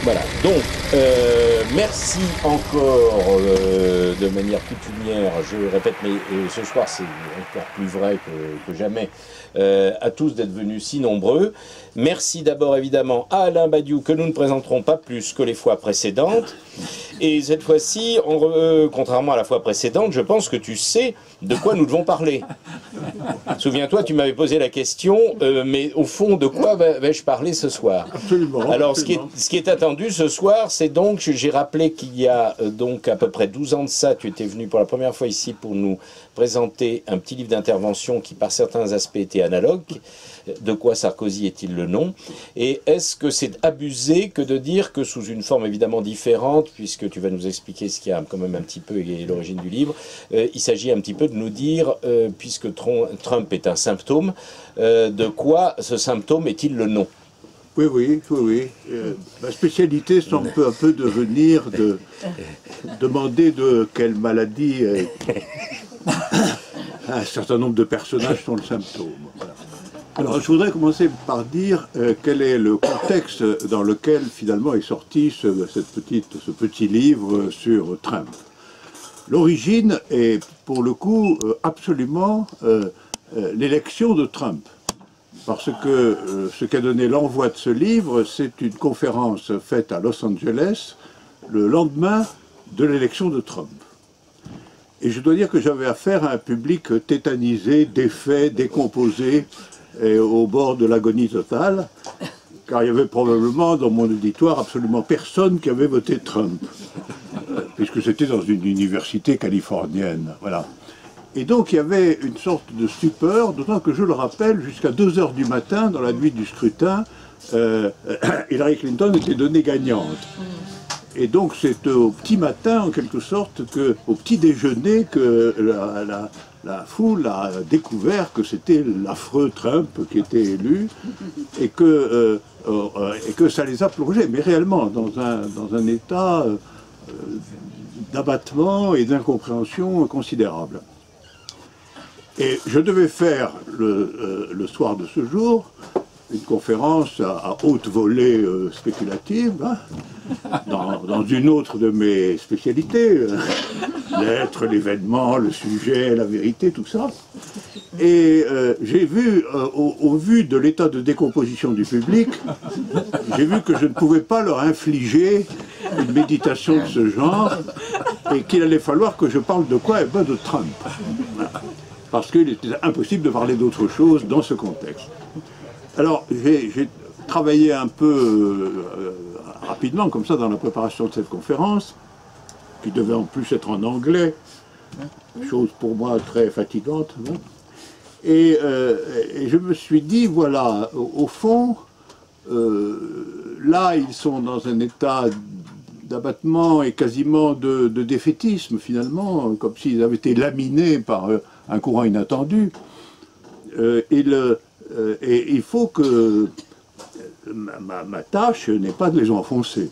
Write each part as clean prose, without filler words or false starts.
Voilà, donc merci encore de manière coutumière, je répète, mais ce soir c'est encore plus vrai que jamais, à tous d'être venus si nombreux. Merci d'abord évidemment à Alain Badiou, que nous ne présenterons pas plus que les fois précédentes. Et cette fois-ci, contrairement à la fois précédente, je pense que tu sais de quoi nous devons parler. Souviens-toi, tu m'avais posé la question, mais au fond, de quoi vais-je parler ce soir? Absolument. Alors, absolument. Ce qui est attendu ce soir, c'est donc, j'ai rappelé qu'il y a donc à peu près 12 ans de ça, tu étais venu pour la première fois ici pour nous présenter un petit livre d'intervention qui, par certains aspects, était analogue. De quoi Sarkozy est-il le nom? Et est-ce que c'est abusé que de dire que sous une forme évidemment différente, puisque tu vas nous expliquer ce qui a quand même un petit peu et l'origine du livre, il s'agit un petit peu de nous dire, puisque Trump est un symptôme, de quoi ce symptôme est-il le nom? Oui, oui, oui, oui. Ma spécialité semble peu à peu devenir de demander de quelle maladie un certain nombre de personnages sont le symptôme. Voilà. Alors, je voudrais commencer par dire quel est le contexte dans lequel finalement est sorti ce petit livre sur Trump. L'origine est, pour le coup, absolument l'élection de Trump. Parce que ce qu'a donné l'envoi de ce livre, c'est une conférence faite à Los Angeles le lendemain de l'élection de Trump. Et je dois dire que j'avais affaire à un public tétanisé, défait, décomposé, et au bord de l'agonie totale, car il y avait probablement dans mon auditoire absolument personne qui avait voté Trump, puisque c'était dans une université californienne. Voilà. Et donc il y avait une sorte de stupeur, d'autant que je le rappelle, jusqu'à 2 heures du matin, dans la nuit du scrutin, Hillary Clinton était donnée gagnante. Et donc c'est au petit matin, en quelque sorte, au petit déjeuner, que la foule a découvert que c'était l'affreux Trump qui était élu, et que ça les a plongés, mais réellement, dans un état d'abattement et d'incompréhension considérable. Et je devais faire, le soir de ce jour, une conférence à haute volée spéculative, hein, dans une autre de mes spécialités, l'être, l'événement, le sujet, la vérité, tout ça. Et j'ai vu, au vu de l'état de décomposition du public, j'ai vu que je ne pouvais pas leur infliger une méditation de ce genre, et qu'il allait falloir que je parle de quoi? Eh bien, de Trump. Parce qu'il était impossible de parler d'autre chose dans ce contexte. Alors, j'ai travaillé un peu rapidement, comme ça, dans la préparation de cette conférence, qui devait en plus être en anglais, chose pour moi très fatigante. Hein. Et je me suis dit, voilà, au fond, là, ils sont dans un état d'abattement et quasiment de défaitisme, finalement, comme s'ils avaient été laminés par un courant inattendu. Et il faut que ma tâche n'est pas de les enfoncer,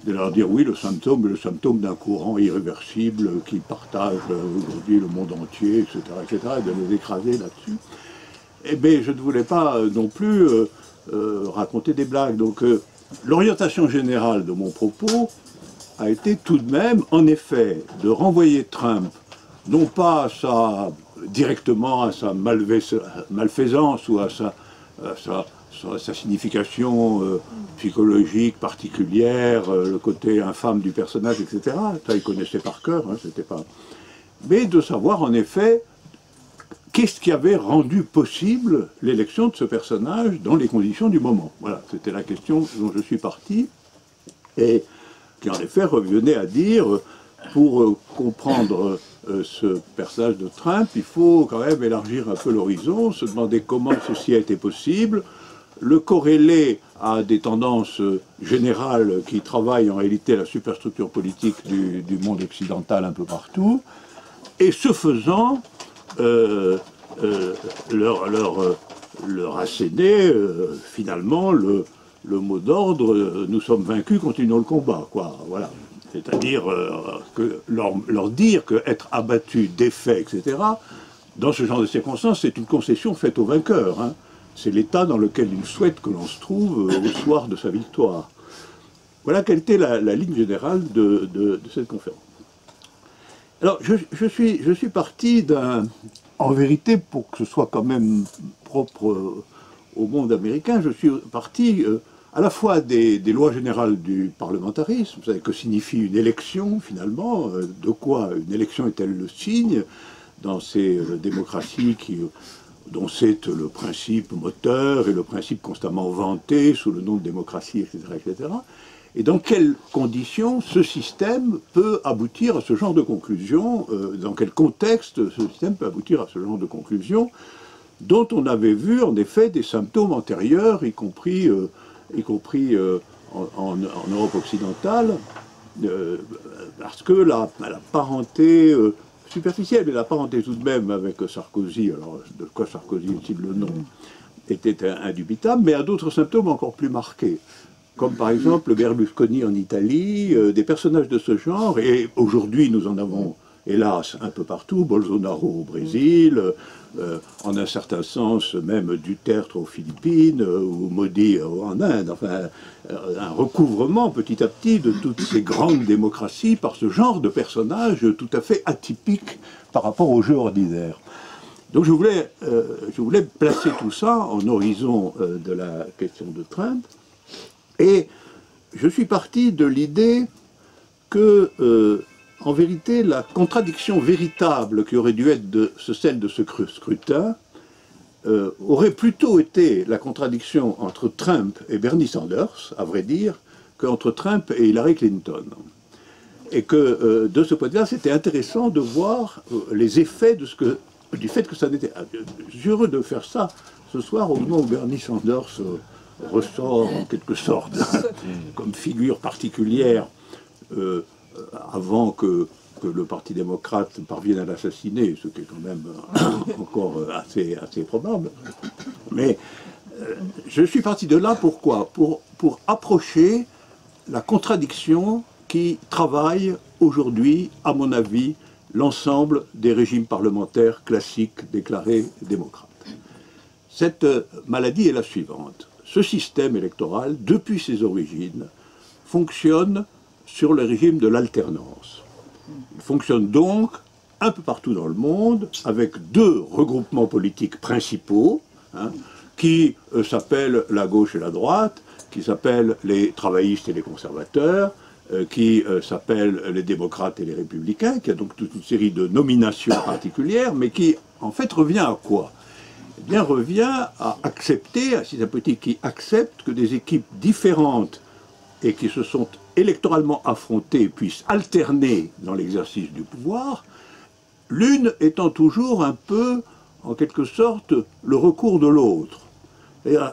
de leur dire oui, le symptôme d'un courant irréversible qui partage aujourd'hui le monde entier, etc., et de les écraser là-dessus. Eh bien, je ne voulais pas non plus raconter des blagues. Donc, l'orientation générale de mon propos a été tout de même, en effet, de renvoyer Trump, non pas directement à sa malfaisance ou à sa signification psychologique particulière, le côté infâme du personnage, etc. Ça, il connaissait par cœur, hein, c'était pas... Mais de savoir, en effet, qu'est-ce qui avait rendu possible l'élection de ce personnage dans les conditions du moment. Voilà, c'était la question dont je suis parti, et qui, en effet, revenait à dire, pour comprendre ce personnage de Trump, il faut quand même élargir un peu l'horizon, se demander comment ceci a été possible, le corréler à des tendances générales qui travaillent en réalité la superstructure politique du monde occidental un peu partout, et ce faisant, leur asséner finalement le mot d'ordre nous sommes vaincus, continuons le combat, quoi, voilà. C'est-à-dire leur dire qu'être abattu, défait, etc., dans ce genre de circonstances, c'est une concession faite au vainqueur. Hein. C'est l'état dans lequel il souhaite que l'on se trouve au soir de sa victoire. Voilà quelle était la ligne générale de cette conférence. Alors, je suis parti d'un... En vérité, pour que ce soit quand même propre au monde américain, je suis parti à la fois des lois générales du parlementarisme, vous savez, que signifie une élection finalement, de quoi une élection est-elle le signe dans ces démocraties dont c'est le principe moteur et le principe constamment vanté sous le nom de démocratie, etc., etc. Et dans quelles conditions ce système peut aboutir à ce genre de conclusion, dans quel contexte ce système peut aboutir à ce genre de conclusion, dont on avait vu en effet des symptômes antérieurs, y compris en Europe occidentale, parce que la parenté superficielle, mais la parenté tout de même avec Sarkozy, alors de quoi Sarkozy est-il le nom, était indubitable, mais à d'autres symptômes encore plus marqués, comme par exemple Berlusconi en Italie, des personnages de ce genre, et aujourd'hui nous en avons hélas un peu partout, Bolsonaro au Brésil, en un certain sens même Duterte aux Philippines, ou Modi en Inde, enfin un recouvrement petit à petit de toutes ces grandes démocraties par ce genre de personnages tout à fait atypiques par rapport au jeu ordinaire. Donc je voulais placer tout ça en horizon de la question de Trump, et je suis parti de l'idée que, en vérité, la contradiction véritable qui aurait dû être celle de ce scrutin aurait plutôt été la contradiction entre Trump et Bernie Sanders, à vrai dire, qu'entre Trump et Hillary Clinton. Et que, de ce point de vue-là, c'était intéressant de voir les effets du fait que ça n'était... Je suis heureux de faire ça ce soir, au moment où Bernie Sanders ressort en quelque sorte comme figure particulière avant que le Parti démocrate parvienne à l'assassiner, ce qui est quand même encore assez probable. Mais je suis parti de là, pourquoi ? Pour approcher la contradiction qui travaille aujourd'hui, à mon avis, l'ensemble des régimes parlementaires classiques déclarés démocrates. Cette maladie est la suivante. Ce système électoral, depuis ses origines, fonctionne sur le régime de l'alternance. Il fonctionne donc un peu partout dans le monde, avec deux regroupements politiques principaux, qui s'appellent la gauche et la droite, qui s'appellent les travaillistes et les conservateurs, qui s'appellent les démocrates et les républicains, qui a donc toute une série de nominations particulières, mais qui en fait revient à quoi ? Eh bien, revient à accepter, à un système politique qui accepte que des équipes différentes et qui se sont électoralement affrontées puissent alterner dans l'exercice du pouvoir, l'une étant toujours un peu, en quelque sorte, le recours de l'autre.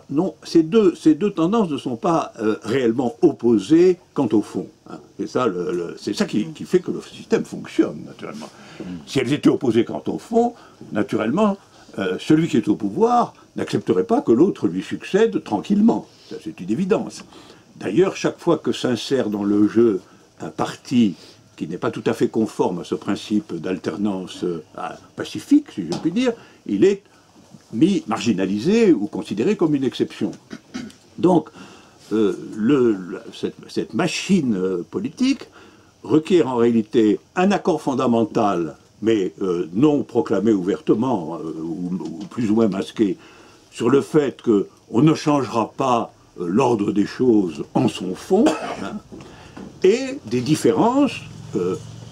Non, ces deux tendances ne sont pas réellement opposées quant au fond. C'est ça qui fait que le système fonctionne, naturellement. Si elles étaient opposées quant au fond, naturellement, celui qui est au pouvoir n'accepterait pas que l'autre lui succède tranquillement. Ça, c'est une évidence. D'ailleurs, chaque fois que s'insère dans le jeu un parti qui n'est pas tout à fait conforme à ce principe d'alternance pacifique, si je puis dire, il est marginalisé ou considéré comme une exception. Donc, cette machine politique requiert en réalité un accord fondamental, mais non proclamé ouvertement, ou plus ou moins masqué, sur le fait qu'on ne changera pas l'ordre des choses en son fond, et des différences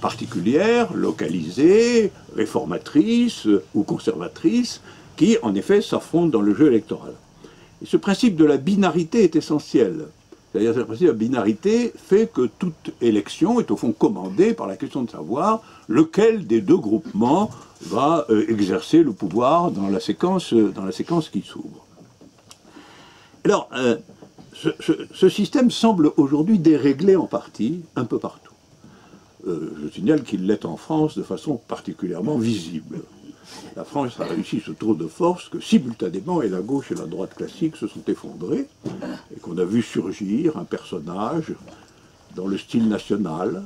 particulières, localisées, réformatrices ou conservatrices, qui en effet s'affrontent dans le jeu électoral. Et ce principe de la binarité est essentiel. C'est-à-dire que le principe de la binarité fait que toute élection est au fond commandée par la question de savoir lequel des deux groupements va exercer le pouvoir dans la séquence qui s'ouvre. Alors, ce système semble aujourd'hui déréglé en partie, un peu partout. Je signale qu'il l'est en France de façon particulièrement visible. La France a réussi ce tour de force que simultanément et la gauche et la droite classique se sont effondrés et qu'on a vu surgir un personnage dans le style national,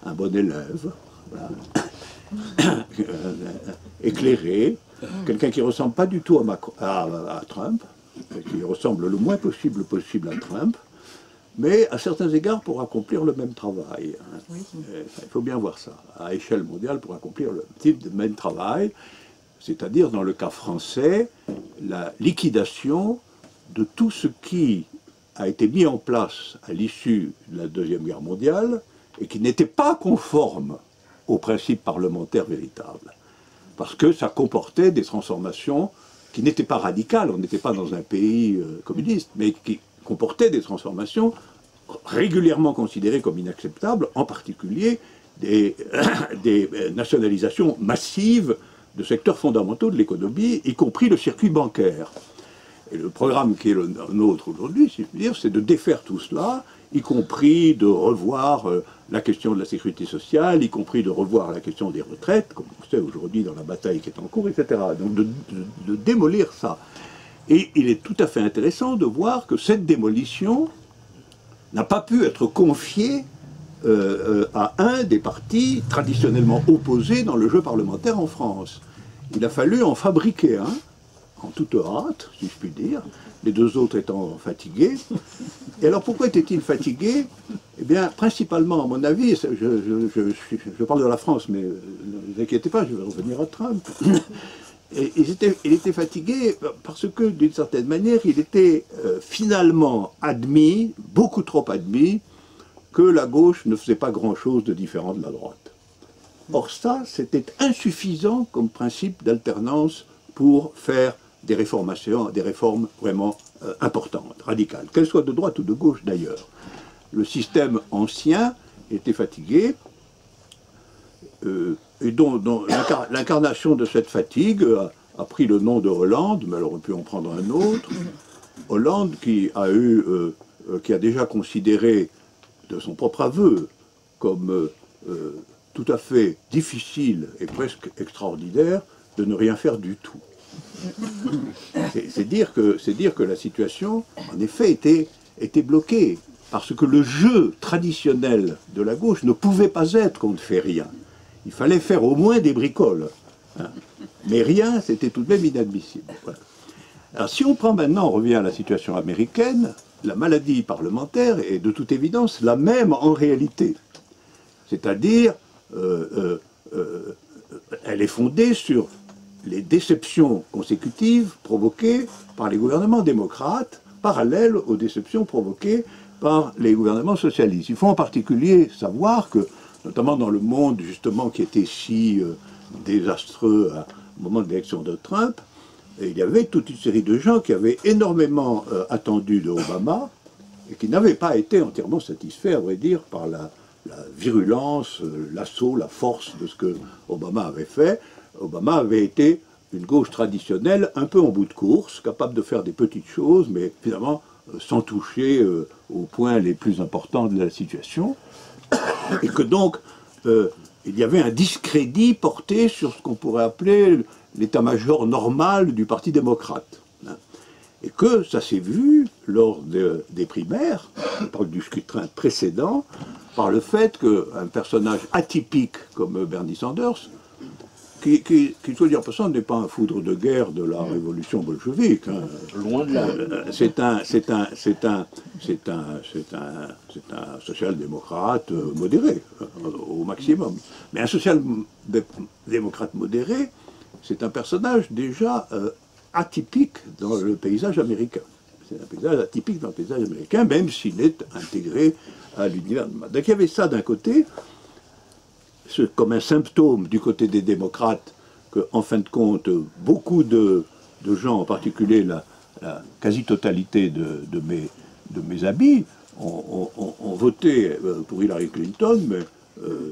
un bon élève, voilà, éclairé, quelqu'un qui ne ressemble pas du tout à Trump, qui ressemble le moins possible à Trump, mais à certains égards pour accomplir le même travail. Oui. Il faut bien voir ça, à échelle mondiale pour accomplir le type de même travail, c'est-à-dire dans le cas français, la liquidation de tout ce qui a été mis en place à l'issue de la Deuxième Guerre mondiale et qui n'était pas conforme aux principes parlementaires véritables. Parce que ça comportait des transformations qui n'étaient pas radicales, on n'était pas dans un pays communiste, mais qui comportaient des transformations régulièrement considérées comme inacceptables, en particulier des nationalisations massives de secteurs fondamentaux de l'économie, y compris le circuit bancaire. Et le programme qui est le nôtre aujourd'hui, si je puis dire, c'est de défaire tout cela, y compris de revoir la question de la sécurité sociale, y compris de revoir la question des retraites, comme on sait aujourd'hui dans la bataille qui est en cours, etc. Donc de démolir ça. Et il est tout à fait intéressant de voir que cette démolition n'a pas pu être confiée à un des partis traditionnellement opposés dans le jeu parlementaire en France. Il a fallu en fabriquer un, en toute hâte, si je puis dire, les deux autres étant fatigués. Et alors pourquoi était-il fatigué? Eh bien, principalement, à mon avis, je parle de la France, mais ne vous inquiétez pas, je vais revenir à Trump. Et il était fatigué parce que, d'une certaine manière, il était finalement admis, beaucoup trop admis, que la gauche ne faisait pas grand-chose de différent de la droite. Or ça, c'était insuffisant comme principe d'alternance pour faire des réformations, des réformes vraiment importantes, radicales, qu'elles soient de droite ou de gauche d'ailleurs. Le système ancien était fatigué, et dont l'incarnation de cette fatigue a pris le nom de Hollande, mais elle aurait pu en prendre un autre. Hollande qui a déjà considéré de son propre aveu comme tout à fait difficile et presque extraordinaire de ne rien faire du tout. C'est dire que la situation, en effet, était bloquée, parce que le jeu traditionnel de la gauche ne pouvait pas être qu'on ne fait rien. Il fallait faire au moins des bricoles. Hein. Mais rien, c'était tout de même inadmissible. Voilà. Alors si on prend maintenant, on revient à la situation américaine, la maladie parlementaire est de toute évidence la même en réalité. C'est-à-dire, elle est fondée sur les déceptions consécutives provoquées par les gouvernements démocrates, parallèles aux déceptions provoquées par les gouvernements socialistes. Il faut en particulier savoir que, notamment dans le monde justement qui était si désastreux au moment de l'élection de Trump, il y avait toute une série de gens qui avaient énormément attendu de Obama et qui n'avaient pas été entièrement satisfaits, à vrai dire, par la virulence, l'assaut, la force de ce que Obama avait fait. Obama avait été une gauche traditionnelle, un peu en bout de course, capable de faire des petites choses, mais finalement sans toucher aux points les plus importants de la situation. Et que donc, il y avait un discrédit porté sur ce qu'on pourrait appeler l'état-major normal du Parti démocrate. Et que ça s'est vu lors des primaires, je parle du scrutin précédent, par le fait qu'un personnage atypique comme Bernie Sanders, qui soit dit en passant, n'est pas un foudre de guerre de la révolution bolchevique. Hein. Loin de là. C'est un social-démocrate modéré, au maximum. Mais un social-démocrate modéré, c'est un personnage déjà atypique dans le paysage américain. C'est un paysage atypique dans le paysage américain, même s'il est intégré à l'univers. Donc il y avait ça d'un côté, comme un symptôme du côté des démocrates, qu'en fin de compte, beaucoup de gens, en particulier la quasi-totalité de mes amis, ont voté pour Hillary Clinton, mais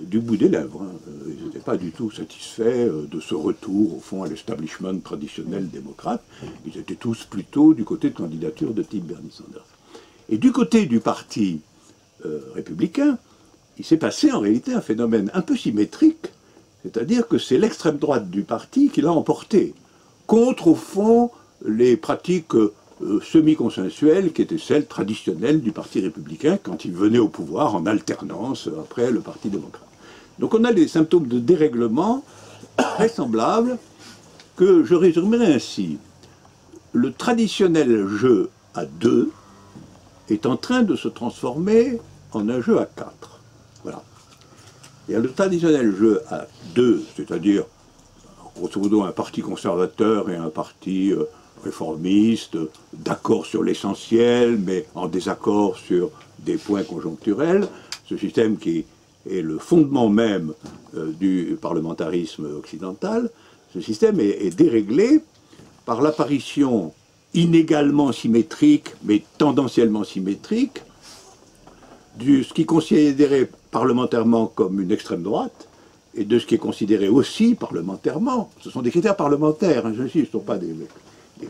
du bout des lèvres. Hein. Ils n'étaient pas du tout satisfaits de ce retour, au fond, à l'establishment traditionnel démocrate. Ils étaient tous plutôt du côté de candidature de type Bernie Sanders. Et du côté du parti républicain, il s'est passé en réalité un phénomène un peu symétrique, c'est-à-dire que c'est l'extrême droite du parti qui l'a emporté, contre, au fond, les pratiques semi-consensuelles qui étaient celles traditionnelles du Parti républicain quand il venait au pouvoir en alternance après le Parti démocrate. Donc on a des symptômes de dérèglement très semblables que je résumerai ainsi. Le traditionnel jeu à deux est en train de se transformer en un jeu à 4. Voilà. Il y a le traditionnel jeu à 2, c'est-à-dire, grosso modo, un parti conservateur et un parti réformiste, d'accord sur l'essentiel, mais en désaccord sur des points conjoncturels. Ce système qui est le fondement même du parlementarisme occidental, ce système est déréglé par l'apparition inégalement symétrique, mais tendanciellement symétrique, de ce qui est considéré parlementairement comme une extrême droite, et de ce qui est considéré aussi parlementairement. Ce sont des critères parlementaires, hein, j'insiste, ce ne sont pas des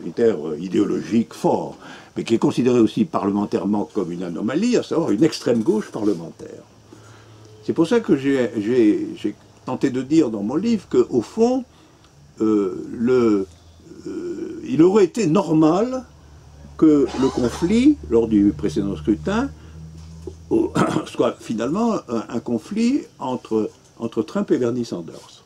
critères idéologiques forts, mais qui est considéré aussi parlementairement comme une anomalie, à savoir une extrême gauche parlementaire. C'est pour ça que j'ai tenté de dire dans mon livre qu'au fond, il aurait été normal que le conflit, lors du précédent scrutin, soit finalement un conflit entre Trump et Bernie Sanders.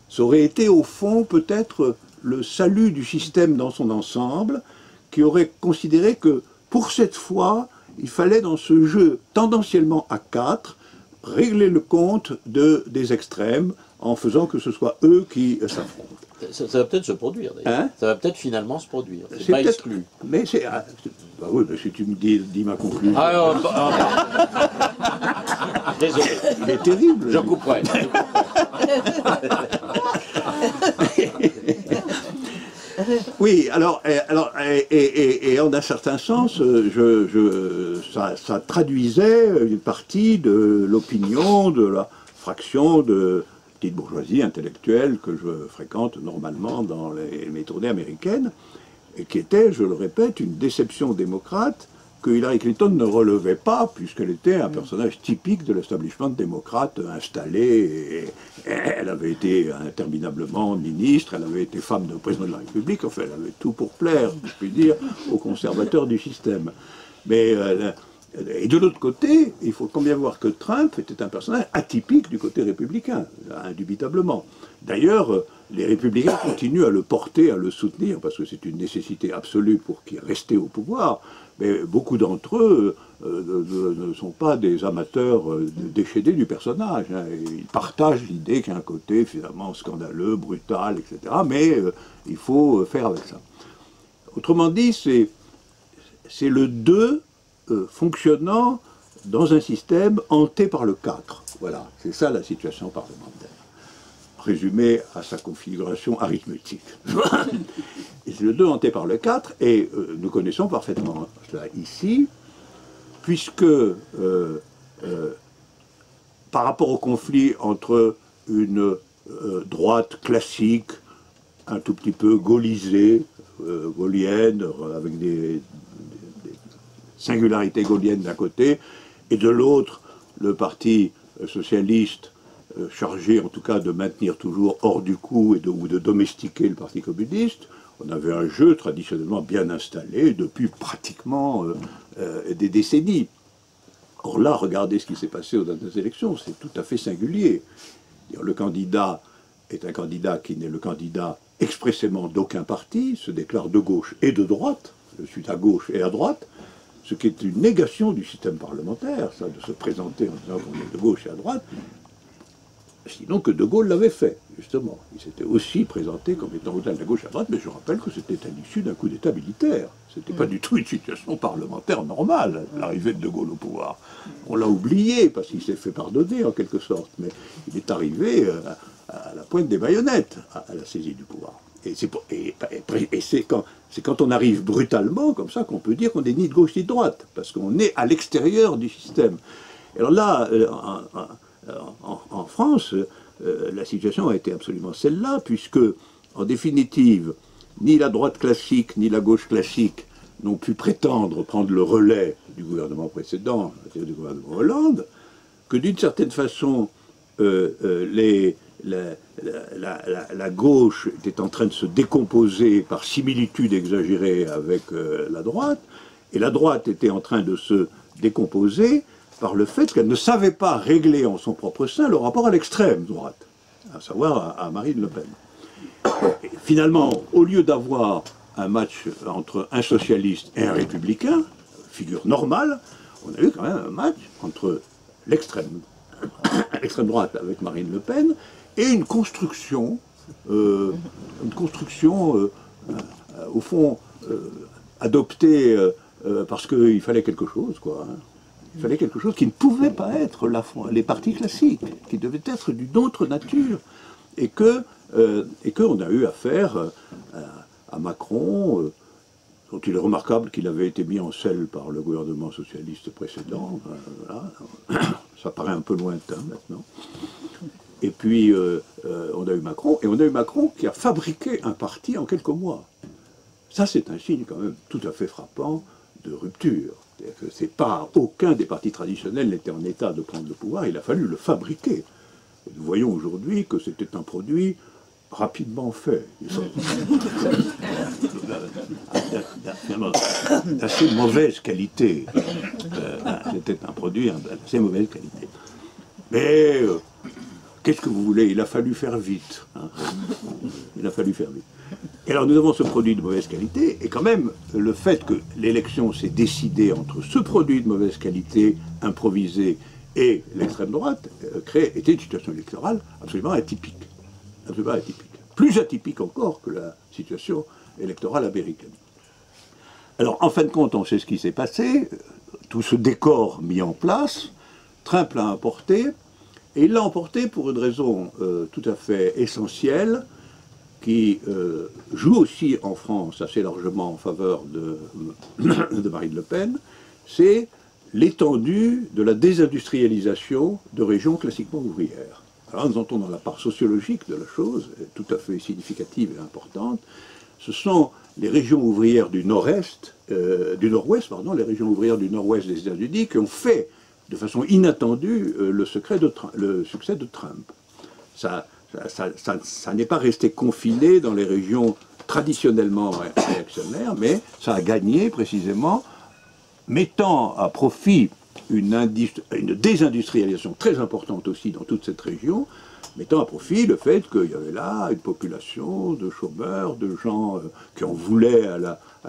Ça aurait été au fond peut-être le salut du système dans son ensemble, qui aurait considéré que pour cette fois, il fallait dans ce jeu tendanciellement à 4, régler le compte des extrêmes en faisant que ce soit eux qui s'affrontent. Ça va peut-être se produire, d'ailleurs. Hein? Ça va peut-être finalement se produire. C'est pas exclu. Mais c'est... bah oui, mais si tu me dis ma conclusion... Désolé. Il est terrible. Je couperai. Oui, alors et en un certain sens, ça traduisait une partie de l'opinion de la fraction de petite bourgeoisie intellectuelle que je fréquente normalement dans mes tournées américaines, et qui était, je le répète, une déception démocrate que Hillary Clinton ne relevait pas, puisqu'elle était un personnage typique de l'establishment démocrate installé, et elle avait été interminablement ministre, elle avait été femme de président de la République, enfin elle avait tout pour plaire, je puis dire, aux conservateurs du système. Mais, et de l'autre côté, il faut quand même voir que Trump était un personnage atypique du côté républicain, indubitablement. D'ailleurs, les républicains continuent à le porter, à le soutenir, parce que c'est une nécessité absolue pour qu'il reste au pouvoir. Mais beaucoup d'entre eux ne sont pas des amateurs déchaînés du personnage. Hein. Ils partagent l'idée qu'il y a un côté finalement scandaleux, brutal, etc. Mais il faut faire avec ça. Autrement dit, c'est le 2 fonctionnant dans un système hanté par le 4. Voilà, c'est ça la situation parlementaire, résumée à sa configuration arithmétique. Et c'est le 2 hanté par le 4, et nous connaissons parfaitement cela ici, puisque par rapport au conflit entre une droite classique, un tout petit peu gaullisée, gaullienne, avec des singularités gaulliennes d'un côté, et de l'autre, le parti socialiste, chargé en tout cas de maintenir toujours hors du coup ou de domestiquer le Parti communiste. On avait un jeu traditionnellement bien installé depuis pratiquement des décennies. Or là, regardez ce qui s'est passé aux dernières élections, c'est tout à fait singulier. Le candidat est un candidat qui n'est le candidat expressément d'aucun parti, se déclare de gauche et de droite, je suis à gauche et à droite, ce qui est une négation du système parlementaire, ça, de se présenter en disant qu'on est de gauche et à droite. Sinon que De Gaulle l'avait fait, justement. Il s'était aussi présenté comme étant au-delà de la gauche et à droite, mais je rappelle que c'était à l'issue d'un coup d'État militaire. C'était pas du tout une situation parlementaire normale, l'arrivée de Gaulle au pouvoir. On l'a oublié, parce qu'il s'est fait pardonner, en quelque sorte, mais il est arrivé à la pointe des baïonnettes, à la saisie du pouvoir. Et c'est quand on arrive brutalement, comme ça, qu'on peut dire qu'on n'est ni de gauche ni de droite, parce qu'on est à l'extérieur du système. Alors là, en France, la situation a été absolument celle-là, puisque, en définitive, ni la droite classique, ni la gauche classique n'ont pu prétendre prendre le relais du gouvernement précédent, c'est-à-dire du gouvernement Hollande, que d'une certaine façon, la gauche était en train de se décomposer par similitude exagérée avec la droite, et la droite était en train de se décomposer par le fait qu'elle ne savait pas régler en son propre sein le rapport à l'extrême droite, à savoir à Marine Le Pen. Et finalement, au lieu d'avoir un match entre un socialiste et un républicain, figure normale, on a eu quand même un match entre l'extrême droite avec Marine Le Pen et une construction au fond, adoptée parce qu'il fallait quelque chose, quoi. Hein. Il fallait quelque chose qui ne pouvait pas être les partis classiques, qui devait être d'une autre nature, et qu'on a eu affaire à Macron, dont il est remarquable qu'il avait été mis en selle par le gouvernement socialiste précédent. Voilà. Ça paraît un peu lointain maintenant. Et puis, on a eu Macron, et on a eu Macron qui a fabriqué un parti en quelques mois. Ça, c'est un signe quand même tout à fait frappant de rupture. C'est-à-dire que c'est pas, aucun des partis traditionnels n'était en état de prendre le pouvoir, il a fallu le fabriquer. Et nous voyons aujourd'hui que c'était un produit rapidement fait. D'assez mauvaise qualité. C'était un produit d'assez mauvaise qualité. Mais qu'est-ce que vous voulez? Il a fallu faire vite. Hein. Il a fallu faire vite. Et alors nous avons ce produit de mauvaise qualité, et quand même le fait que l'élection s'est décidée entre ce produit de mauvaise qualité, improvisé, et l'extrême droite, était une situation électorale absolument atypique. Absolument atypique. Plus atypique encore que la situation électorale américaine. Alors en fin de compte, on sait ce qui s'est passé, tout ce décor mis en place, Trump l'a emporté, et il l'a emporté pour une raison tout à fait essentielle, qui joue aussi en France assez largement en faveur de Marine Le Pen, c'est l'étendue de la désindustrialisation de régions classiquement ouvrières. Alors nous entrons dans la part sociologique de la chose, tout à fait significative et importante. Ce sont les régions ouvrières du nord-ouest, les régions ouvrières du nord-ouest des États-Unis qui ont fait de façon inattendue le succès de Trump. Ça n'est pas resté confiné dans les régions traditionnellement réactionnaires, mais ça a gagné précisément, mettant à profit une désindustrialisation très importante aussi dans toute cette région, mettant à profit le fait qu'il y avait là une population de chômeurs, de gens qui en voulaient à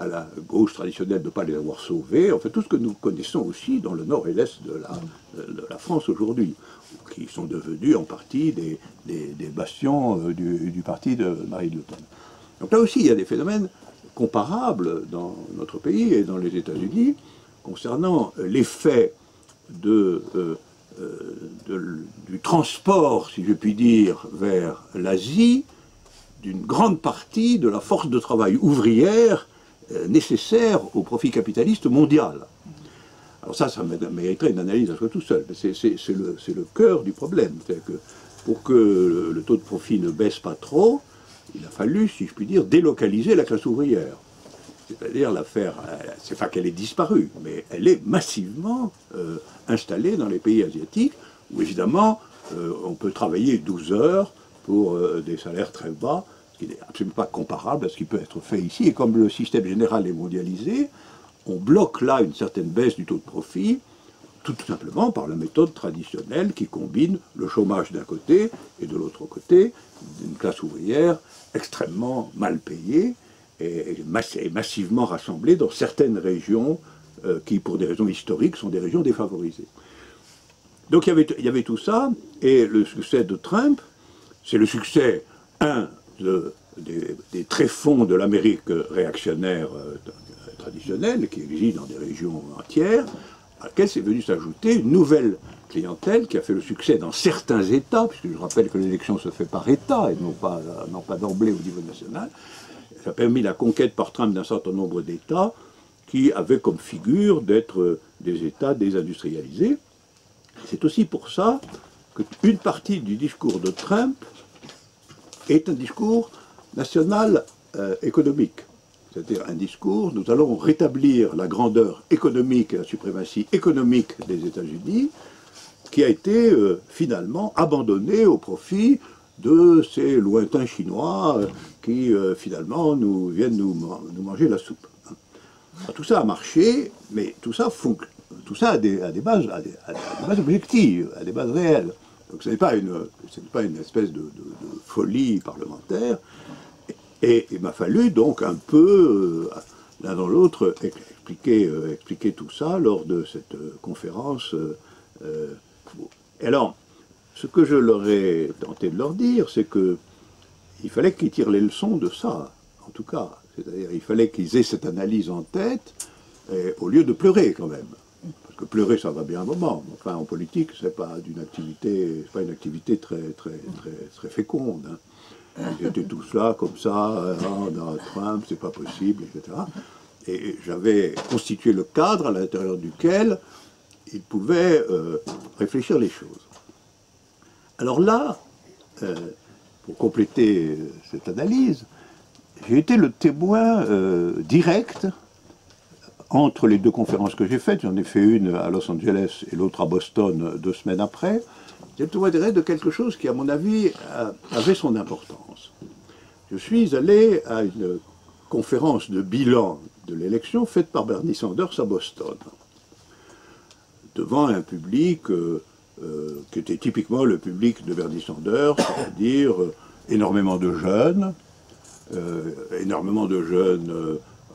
la gauche traditionnelle de ne pas les avoir sauvés, en fait tout ce que nous connaissons aussi dans le nord et l'est de la France aujourd'hui, qui sont devenus en partie des bastions du parti de Marine Le Pen. Donc là aussi, il y a des phénomènes comparables dans notre pays et dans les États-Unis concernant l'effet du transport, si je puis dire, vers l'Asie, d'une grande partie de la force de travail ouvrière nécessaire au profit capitaliste mondial. Alors ça mériterait une analyse à soi tout seul. C'est le cœur du problème. C'est-à-dire que pour que le taux de profit ne baisse pas trop, il a fallu, si je puis dire, délocaliser la classe ouvrière. C'est-à-dire la faire, c'est pas qu'elle ait disparu, mais elle est massivement installée dans les pays asiatiques, où évidemment on peut travailler 12 heures pour des salaires très bas, ce qui n'est absolument pas comparable à ce qui peut être fait ici. Et comme le système général est mondialisé, on bloque là une certaine baisse du taux de profit, tout simplement par la méthode traditionnelle qui combine le chômage d'un côté et de l'autre côté une classe ouvrière extrêmement mal payée et massivement rassemblée dans certaines régions qui, pour des raisons historiques, sont des régions défavorisées. Donc il y avait tout ça, et le succès de Trump, c'est le succès, des tréfonds de l'Amérique réactionnaire traditionnelle, qui existe dans des régions entières, à laquelle s'est venue s'ajouter une nouvelle clientèle qui a fait le succès dans certains États, puisque je rappelle que l'élection se fait par État et non pas d'emblée au niveau national. Ça a permis la conquête par Trump d'un certain nombre d'États qui avaient comme figure d'être des États désindustrialisés. C'est aussi pour ça qu'une partie du discours de Trump est un discours national économique. C'est-à-dire un discours, nous allons rétablir la grandeur économique et la suprématie économique des États-Unis, qui a été finalement abandonnée au profit de ces lointains Chinois qui finalement viennent nous manger la soupe. Alors, tout ça a marché, mais tout ça a des bases objectives, a des bases réelles. Donc ce n'est pas une espèce de folie parlementaire. Et il m'a fallu donc un peu, l'un dans l'autre, expliqué tout ça lors de cette conférence. Et alors, ce que je leur ai tenté de leur dire, c'est que il fallait qu'ils tirent les leçons de ça, en tout cas. C'est-à-dire, il fallait qu'ils aient cette analyse en tête, au lieu de pleurer quand même. Parce que pleurer, ça va bien un moment. Enfin, en politique, c'est pas une activité très féconde. Hein. Ils étaient tous là, comme ça, dans Trump, c'est pas possible, etc. Et j'avais constitué le cadre à l'intérieur duquel ils pouvaient réfléchir les choses. Alors là, pour compléter cette analyse, j'ai été le témoin direct entre les deux conférences que j'ai faites. J'en ai fait une à Los Angeles et l'autre à Boston 2 semaines après. J'ai le témoin direct de quelque chose qui, à mon avis, avait son importance. Je suis allé à une conférence de bilan de l'élection faite par Bernie Sanders à Boston, devant un public qui était typiquement le public de Bernie Sanders, c'est-à-dire énormément de jeunes,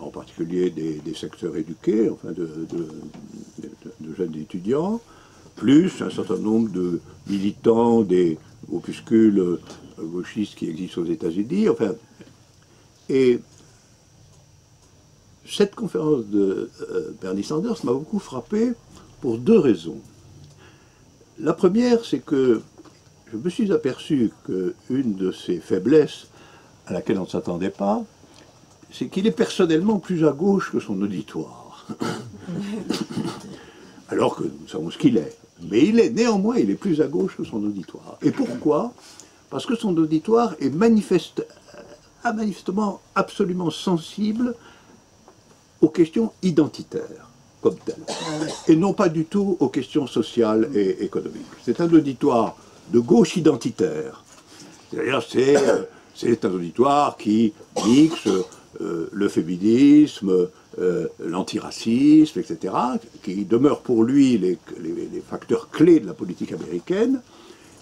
en particulier des secteurs éduqués, enfin de jeunes étudiants, plus un certain nombre de militants des opuscules gauchistes qui existent aux États-Unis. Enfin, et cette conférence de Bernie Sanders m'a beaucoup frappé pour 2 raisons. La première, c'est que je me suis aperçu qu'une de ses faiblesses, à laquelle on ne s'attendait pas, c'est qu'il est personnellement plus à gauche que son auditoire. Alors que nous savons ce qu'il est. Mais néanmoins, il est plus à gauche que son auditoire. Et pourquoi? Parce que son auditoire est manifestement absolument sensible aux questions identitaires, comme telles, et non pas du tout aux questions sociales et économiques. C'est un auditoire de gauche identitaire. C'est-à-dire, c'est un auditoire qui mixe le féminisme, l'antiracisme, etc., qui demeurent pour lui les facteurs clés de la politique américaine.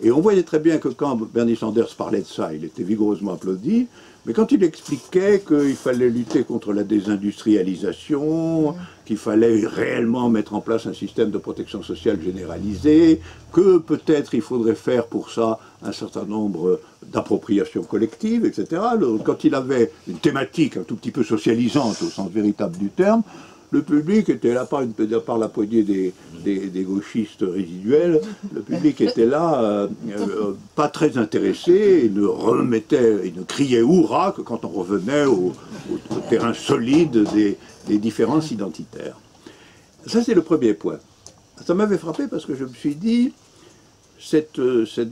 Et on voyait très bien que quand Bernie Sanders parlait de ça, il était vigoureusement applaudi, mais quand il expliquait qu'il fallait lutter contre la désindustrialisation, qu'il fallait réellement mettre en place un système de protection sociale généralisé, que peut-être il faudrait faire pour ça un certain nombre d'appropriations collectives, etc. Quand il avait une thématique un tout petit peu socialisante au sens véritable du terme, le public était là, par la poignée des gauchistes résiduels, le public était là, pas très intéressé, il ne criait hurrah que quand on revenait au terrain solide des différences identitaires. Ça, c'est le premier point. Ça m'avait frappé parce que je me suis dit, cette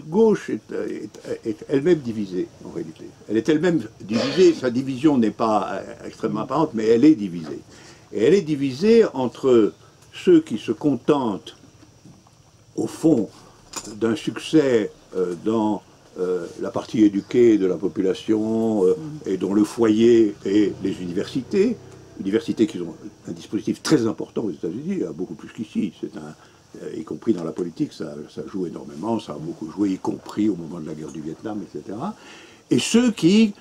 gauche est elle-même divisée, en réalité. Elle est elle-même divisée, sa division n'est pas extrêmement apparente, mais elle est divisée. Et elle est divisée entre ceux qui se contentent, au fond, d'un succès dans la partie éduquée de la population et dont le foyer est les universités qui ont un dispositif très important aux États-Unis, beaucoup plus qu'ici. Y compris dans la politique, ça joue énormément, ça a beaucoup joué, y compris au moment de la guerre du Vietnam, etc. Et ceux qui,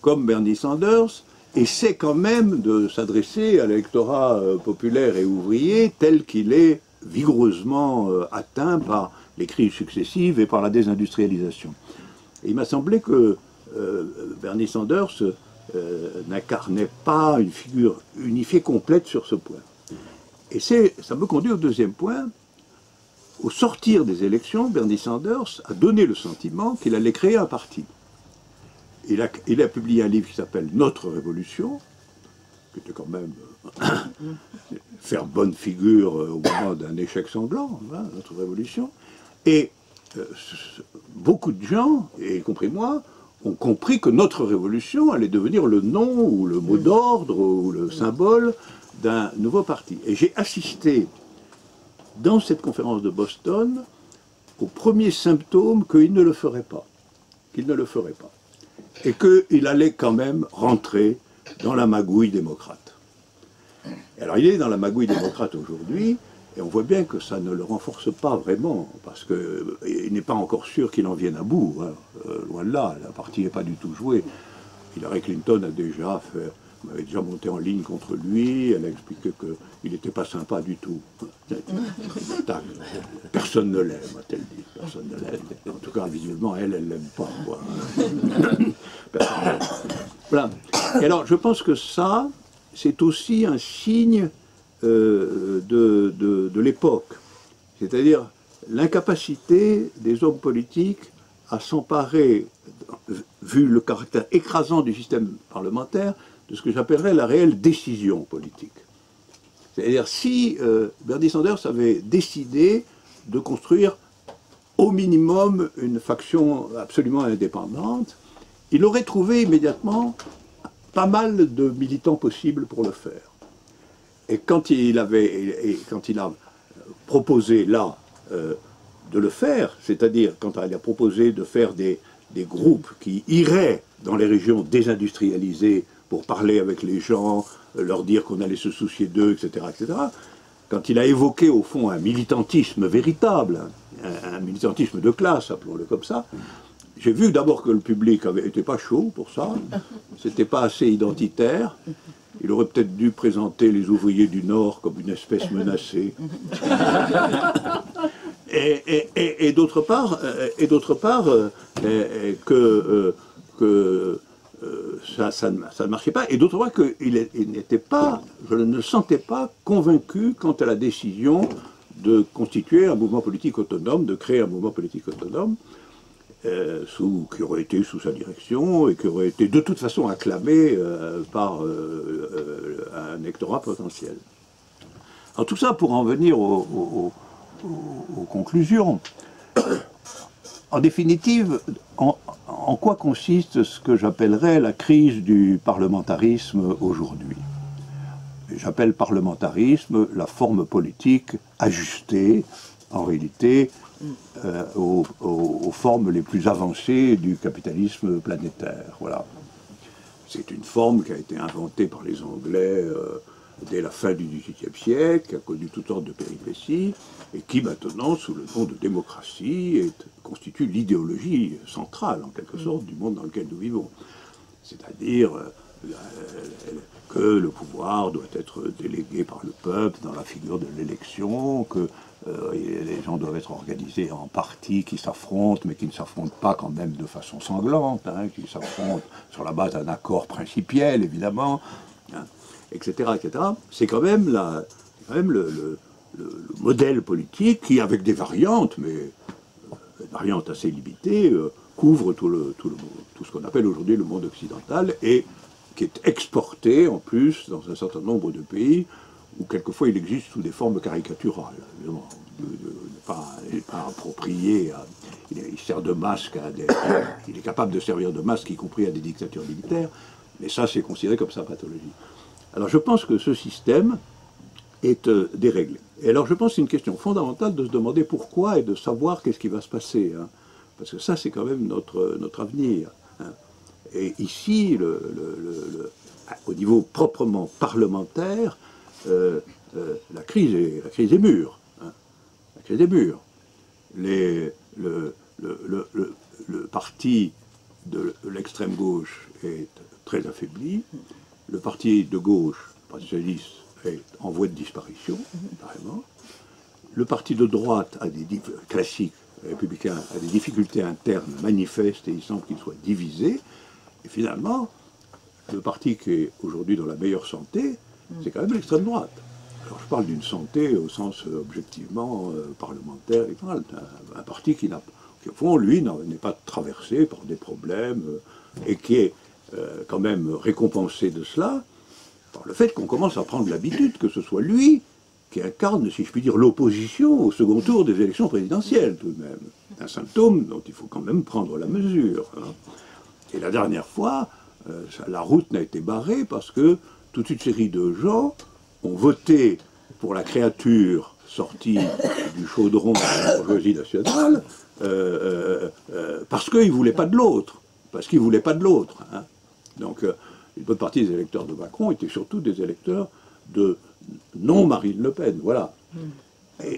comme Bernie Sanders, essaient quand même de s'adresser à l'électorat populaire et ouvrier tel qu'il est vigoureusement atteint par les crises successives et par la désindustrialisation. Et il m'a semblé que Bernie Sanders n'incarnait pas une figure unifiée complète sur ce point. Et ça me conduit au deuxième point. Au sortir des élections, Bernie Sanders a donné le sentiment qu'il allait créer un parti. Il a publié un livre qui s'appelle Notre Révolution, qui était quand même faire bonne figure au moment d'un échec sanglant, hein, Notre Révolution. Et beaucoup de gens, y compris moi, ont compris que Notre Révolution allait devenir le nom ou le mot d'ordre ou le symbole d'un nouveau parti. Et j'ai assisté dans cette conférence de Boston au premier symptôme qu'il ne le ferait pas. Et qu'il allait quand même rentrer dans la magouille démocrate. Alors il est dans la magouille démocrate aujourd'hui, et on voit bien que ça ne le renforce pas vraiment, parce qu'il n'est pas encore sûr qu'il en vienne à bout. Hein. Loin de là, la partie n'est pas du tout jouée. Hillary Clinton a déjà m'avait déjà monté en ligne contre lui, elle a expliqué qu'il n'était pas sympa du tout. Personne ne l'aime, a-t-elle dit. Personne ne l'aime. En tout cas, visuellement, elle ne l'aime pas. Quoi. Personne ne l'aime. Voilà. Et alors, je pense que ça, c'est aussi un signe de l'époque. C'est-à-dire l'incapacité des hommes politiques à s'emparer, vu le caractère écrasant du système parlementaire, de ce que j'appellerais la réelle décision politique. C'est-à-dire si Bernie Sanders avait décidé de construire au minimum une faction absolument indépendante, il aurait trouvé immédiatement pas mal de militants possibles pour le faire. Et quand il a proposé là de le faire, c'est-à-dire quand il a proposé de faire des groupes qui iraient dans les régions désindustrialisées pour parler avec les gens, leur dire qu'on allait se soucier d'eux, etc., etc., quand il a évoqué au fond un militantisme véritable, un militantisme de classe, appelons-le comme ça, j'ai vu d'abord que le public n'était pas chaud pour ça, c'était pas assez identitaire, il aurait peut-être dû présenter les ouvriers du Nord comme une espèce menacée. Et d'autre part, que ça ne marchait pas, et d'autre part qu'il n'était pas, je ne le sentais pas convaincu quant à la décision de constituer un mouvement politique autonome, de créer un mouvement politique autonome, qui aurait été sous sa direction et qui aurait été de toute façon acclamé par un électorat potentiel. Alors tout ça pour en venir aux conclusions. En définitive, en quoi consiste ce que j'appellerais la crise du parlementarisme aujourd'hui? J'appelle parlementarisme la forme politique ajustée, en réalité, aux formes les plus avancées du capitalisme planétaire. Voilà. C'est une forme qui a été inventée par les Anglais dès la fin du XVIIIe siècle, qui a connu toutes sortes de péripéties, et qui maintenant, sous le nom de démocratie, constitue l'idéologie centrale, en quelque sorte, du monde dans lequel nous vivons. C'est-à-dire que le pouvoir doit être délégué par le peuple dans la figure de l'élection, que les gens doivent être organisés en partis qui s'affrontent, mais qui ne s'affrontent pas quand même de façon sanglante, hein, qui s'affrontent sur la base d'un accord principiel, évidemment, hein, etc., etc. C'est quand même, le modèle politique qui, avec des variantes, mais des variantes assez limitées, couvre tout ce qu'on appelle aujourd'hui le monde occidental et qui est exporté en plus dans un certain nombre de pays où quelquefois il existe sous des formes caricaturales. Évidemment, il n'est pas approprié, il sert de masque il est capable de servir de masque, y compris à des dictatures militaires, mais ça c'est considéré comme sa pathologie. Alors je pense que ce système est déréglé. Et alors je pense que c'est une question fondamentale de se demander pourquoi et de savoir qu'est-ce qui va se passer, hein, parce que ça c'est quand même notre avenir. Hein. Et ici, au niveau proprement parlementaire, la crise est mûre. Hein. La crise est mûre. Le parti de l'extrême gauche est très affaibli. Le parti de gauche, le Parti socialiste, est en voie de disparition, carrément. Le parti de droite classique, républicain, a des difficultés internes manifestes et il semble qu'il soit divisé. Et finalement, le parti qui est aujourd'hui dans la meilleure santé, c'est quand même l'extrême droite. Alors je parle d'une santé au sens objectivement parlementaire, un parti qui, au fond, lui, n'est pas traversé par des problèmes et qui est quand même récompensé de cela par le fait qu'on commence à prendre l'habitude que ce soit lui qui incarne, si je puis dire, l'opposition au second tour des élections présidentielles, tout de même. Un symptôme dont il faut quand même prendre la mesure. Hein. Et la dernière fois, la route n'a été barrée parce que toute une série de gens ont voté pour la créature sortie du chaudron de la bourgeoisie nationale parce qu'ils ne voulaient pas de l'autre. Parce qu'ils ne voulaient pas de l'autre. Hein. Donc, une bonne partie des électeurs de Macron étaient surtout des électeurs de non-Marine Le Pen. Voilà.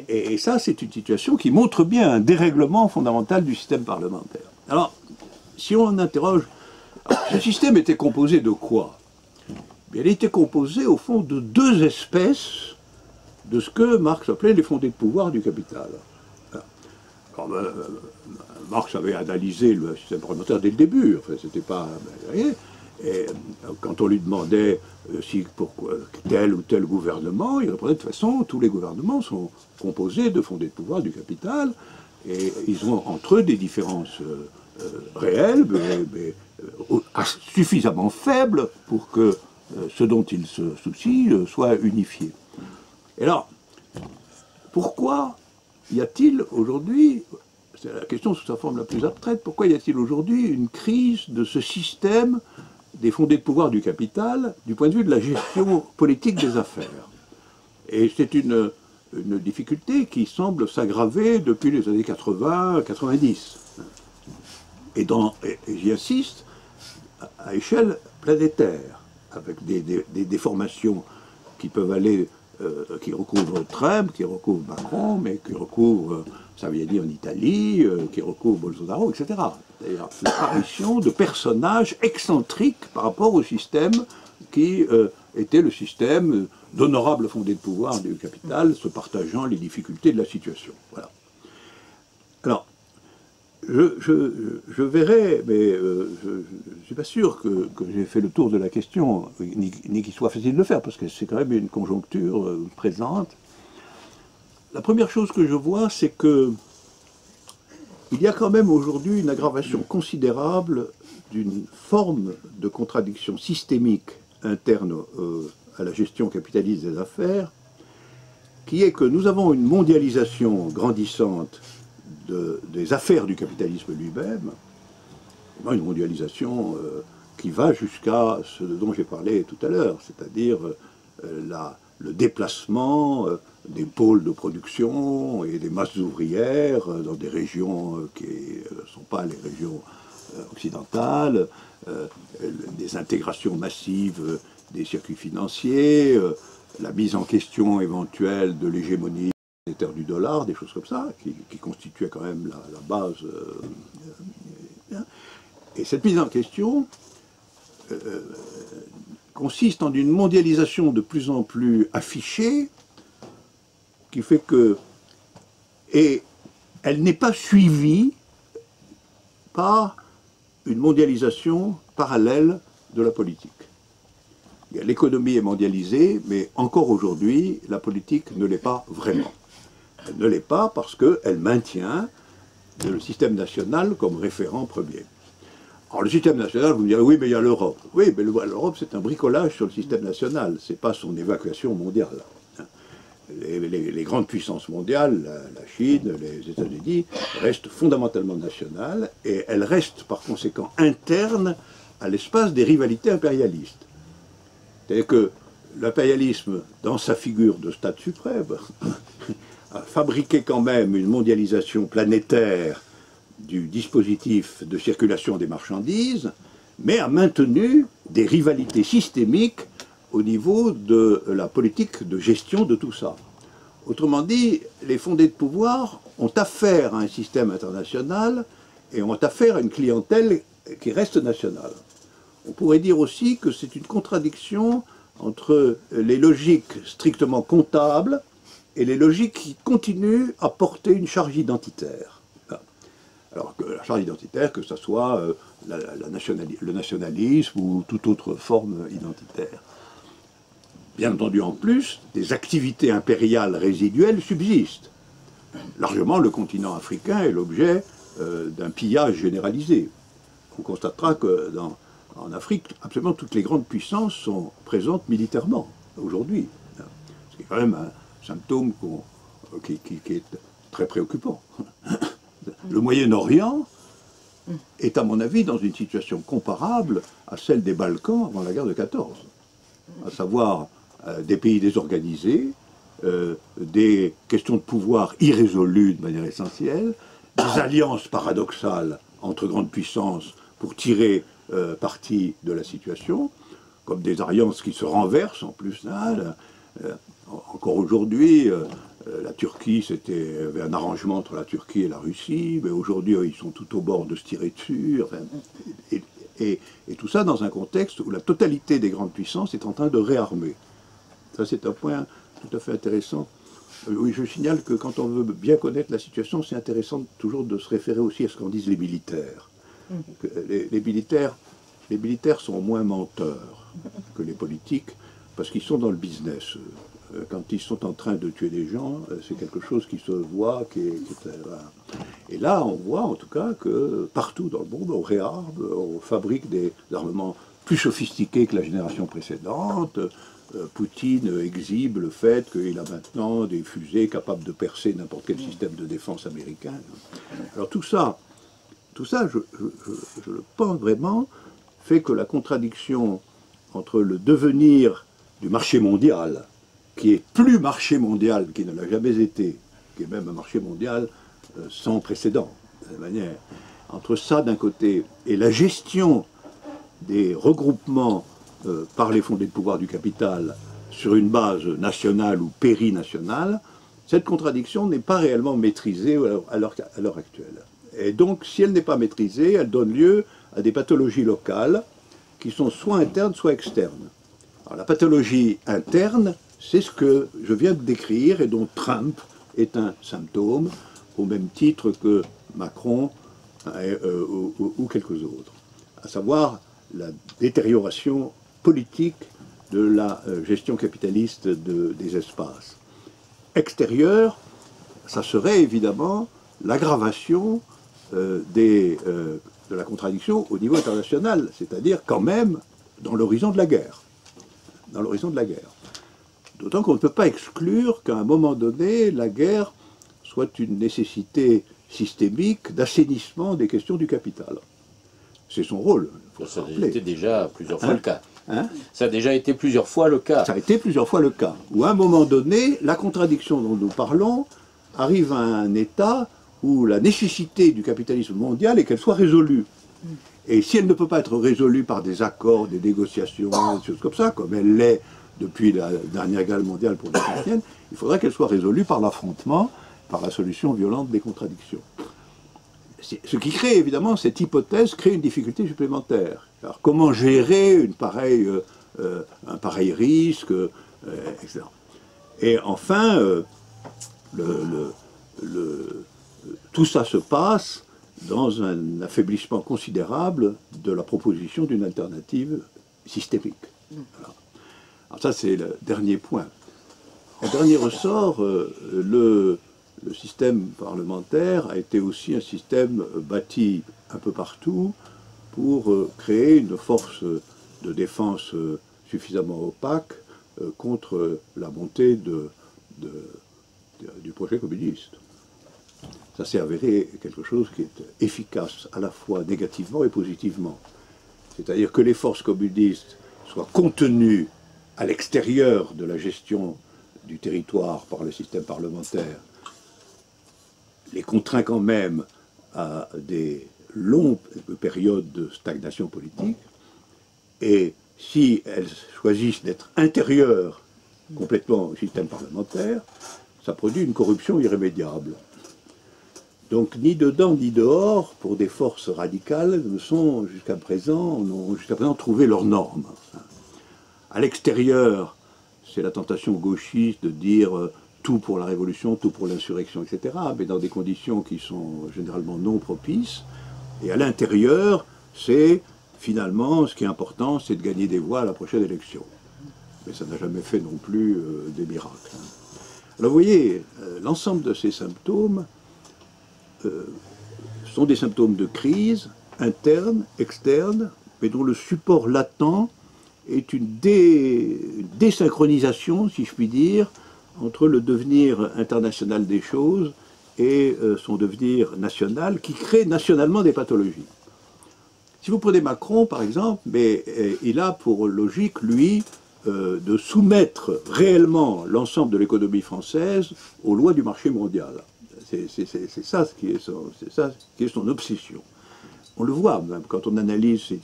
Et ça, c'est une situation qui montre bien un dérèglement fondamental du système parlementaire. Alors, si on interroge... Alors, ce système était composé de quoi? elle était composée au fond de deux espèces de ce que Marx appelait les fondés de pouvoir du capital. Alors, Marx avait analysé le système parlementaire dès le début, enfin, c'était pas... Et quand on lui demandait si pourquoi tel ou tel gouvernement, il répondait de toute façon, tous les gouvernements sont composés de fondés de pouvoir du capital, et ils ont entre eux des différences réelles, mais suffisamment faibles pour que ce dont ils se soucient soit unifié. Et alors, pourquoi y a-t-il aujourd'hui, c'est la question sous sa forme la plus abstraite, pourquoi y a-t-il aujourd'hui une crise de ce système des fondés de pouvoir du capital du point de vue de la gestion politique des affaires? Et c'est une difficulté qui semble s'aggraver depuis les années 80-90. Et j'y insiste, à échelle planétaire, avec des formations qui peuvent aller, qui recouvrent Trump, qui recouvrent Macron, mais qui recouvrent Salvini en Italie, qui recouvrent Bolsonaro, etc. C'est-à-dire l'apparition de personnages excentriques par rapport au système qui était le système d'honorables fondés de pouvoir du capital, se partageant les difficultés de la situation. Voilà. Alors, je verrai, mais je ne suis pas sûr que j'ai fait le tour de la question, ni qu'il soit facile de le faire, parce que c'est quand même une conjoncture présente. La première chose que je vois, c'est que il y a quand même aujourd'hui une aggravation considérable d'une forme de contradiction systémique interne à la gestion capitaliste des affaires, qui est que nous avons une mondialisation grandissante des affaires du capitalisme lui-même, une mondialisation qui va jusqu'à ce dont j'ai parlé tout à l'heure, c'est-à-dire le déplacement des pôles de production et des masses ouvrières dans des régions qui ne sont pas les régions occidentales, des intégrations massives des circuits financiers, la mise en question éventuelle de l'hégémonie monétaire du dollar, des choses comme ça, qui constituaient quand même la base. Et cette mise en question consiste en une mondialisation de plus en plus affichée, qui fait que... Et elle n'est pas suivie par une mondialisation parallèle de la politique. L'économie est mondialisée, mais encore aujourd'hui, la politique ne l'est pas vraiment. Elle ne l'est pas parce qu'elle maintient le système national comme référent premier. Alors le système national, vous me direz, oui, mais il y a l'Europe. Oui, mais l'Europe, c'est un bricolage sur le système national, ce n'est pas son évacuation mondiale. Les grandes puissances mondiales, la Chine, les États-Unis, restent fondamentalement nationales, et elles restent par conséquent internes à l'espace des rivalités impérialistes. C'est-à-dire que l'impérialisme, dans sa figure de stade suprême, a fabriqué quand même une mondialisation planétaire du dispositif de circulation des marchandises, mais a maintenu des rivalités systémiques au niveau de la politique de gestion de tout ça. Autrement dit, les fondés de pouvoir ont affaire à un système international et ont affaire à une clientèle qui reste nationale. On pourrait dire aussi que c'est une contradiction entre les logiques strictement comptables et les logiques qui continuent à porter une charge identitaire. Alors que la charge identitaire, que ce soit le nationalisme ou toute autre forme identitaire. Bien entendu, en plus, des activités impériales résiduelles subsistent. Largement, le continent africain est l'objet d'un pillage généralisé. On constatera que en Afrique, absolument toutes les grandes puissances sont présentes militairement, aujourd'hui. Ce qui est quand même un symptôme qui est très préoccupant. Le Moyen-Orient est, à mon avis, dans une situation comparable à celle des Balkans avant la guerre de 14. À savoir des pays désorganisés, des questions de pouvoir irrésolues de manière essentielle, des alliances paradoxales entre grandes puissances pour tirer parti de la situation, comme des alliances qui se renversent en plus. Encore aujourd'hui, la Turquie, avait un arrangement entre la Turquie et la Russie, mais aujourd'hui, ils sont tout au bord de se tirer dessus. Enfin, Et tout ça dans un contexte où la totalité des grandes puissances est en train de réarmer. Ça, c'est un point tout à fait intéressant. Oui, je signale que quand on veut bien connaître la situation, c'est intéressant toujours de se référer aussi à ce qu'en disent les militaires. Les militaires sont moins menteurs que les politiques, parce qu'ils sont dans le business. Quand ils sont en train de tuer des gens, c'est quelque chose qui se voit, et là, on voit en tout cas que partout dans le monde, on réarme, on fabrique des armements plus sophistiqués que la génération précédente. Poutine exhibe le fait qu'il a maintenant des fusées capables de percer n'importe quel système de défense américain. Alors tout ça, je le pense vraiment, fait que la contradiction entre le devenir du marché mondial, qui est plus marché mondial qu'il ne l'a jamais été, qui est même un marché mondial sans précédent, de la manière, entre ça d'un côté et la gestion des regroupements par les fondés de pouvoir du capital sur une base nationale ou périnationale, cette contradiction n'est pas réellement maîtrisée à l'heure actuelle. Et donc, si elle n'est pas maîtrisée, elle donne lieu à des pathologies locales qui sont soit internes, soit externes. Alors, la pathologie interne, c'est ce que je viens de décrire et dont Trump est un symptôme, au même titre que Macron ou quelques autres, à savoir la détérioration politique de la gestion capitaliste des espaces. Extérieur, ça serait évidemment l'aggravation de la contradiction au niveau international, c'est-à-dire quand même dans l'horizon de la guerre. Dans l'horizon de la guerre. D'autant qu'on ne peut pas exclure qu'à un moment donné, la guerre soit une nécessité systémique d'assainissement des questions du capital. C'est son rôle. Ça a été déjà plusieurs fois le cas. Ça a déjà été plusieurs fois le cas. Ça a été plusieurs fois le cas. Où à un moment donné, la contradiction dont nous parlons arrive à un état où la nécessité du capitalisme mondial est qu'elle soit résolue. Et si elle ne peut pas être résolue par des accords, des négociations, des choses comme ça, comme elle l'est depuis la dernière guerre mondiale pour l'essentiel, il faudrait qu'elle soit résolue par l'affrontement, par la solution violente des contradictions. Ce qui crée évidemment, cette hypothèse crée une difficulté supplémentaire. Alors comment gérer un pareil risque, etc. Et enfin, tout ça se passe dans un affaiblissement considérable de la proposition d'une alternative systémique. Voilà. Alors ça, c'est le dernier point. En dernier ressort, le système parlementaire a été aussi un système bâti un peu partout pour créer une force de défense suffisamment opaque contre la montée du projet communiste. Ça s'est avéré quelque chose qui est efficace à la fois négativement et positivement. C'est-à-dire que les forces communistes soient contenues à l'extérieur de la gestion du territoire par le système parlementaire, les contraint quand même à des longues périodes de stagnation politique, et si elles choisissent d'être intérieures complètement au système parlementaire, ça produit une corruption irrémédiable. Donc ni dedans ni dehors, pour des forces radicales, n'ont jusqu'à présent trouvé leurs normes. À l'extérieur, c'est la tentation gauchiste de dire tout pour la révolution, tout pour l'insurrection, etc., mais dans des conditions qui sont généralement non propices. Et à l'intérieur, c'est finalement, ce qui est important, c'est de gagner des voix à la prochaine élection. Mais ça n'a jamais fait non plus des miracles. Alors vous voyez, l'ensemble de ces symptômes sont des symptômes de crise interne, externe, mais dont le support latent est une désynchronisation, si je puis dire, entre le devenir international des choses et son devenir national, qui crée nationalement des pathologies. Si vous prenez Macron, par exemple, mais il a pour logique, lui, de soumettre réellement l'ensemble de l'économie française aux lois du marché mondial. C'est ça qui est son obsession. On le voit même quand on analyse ces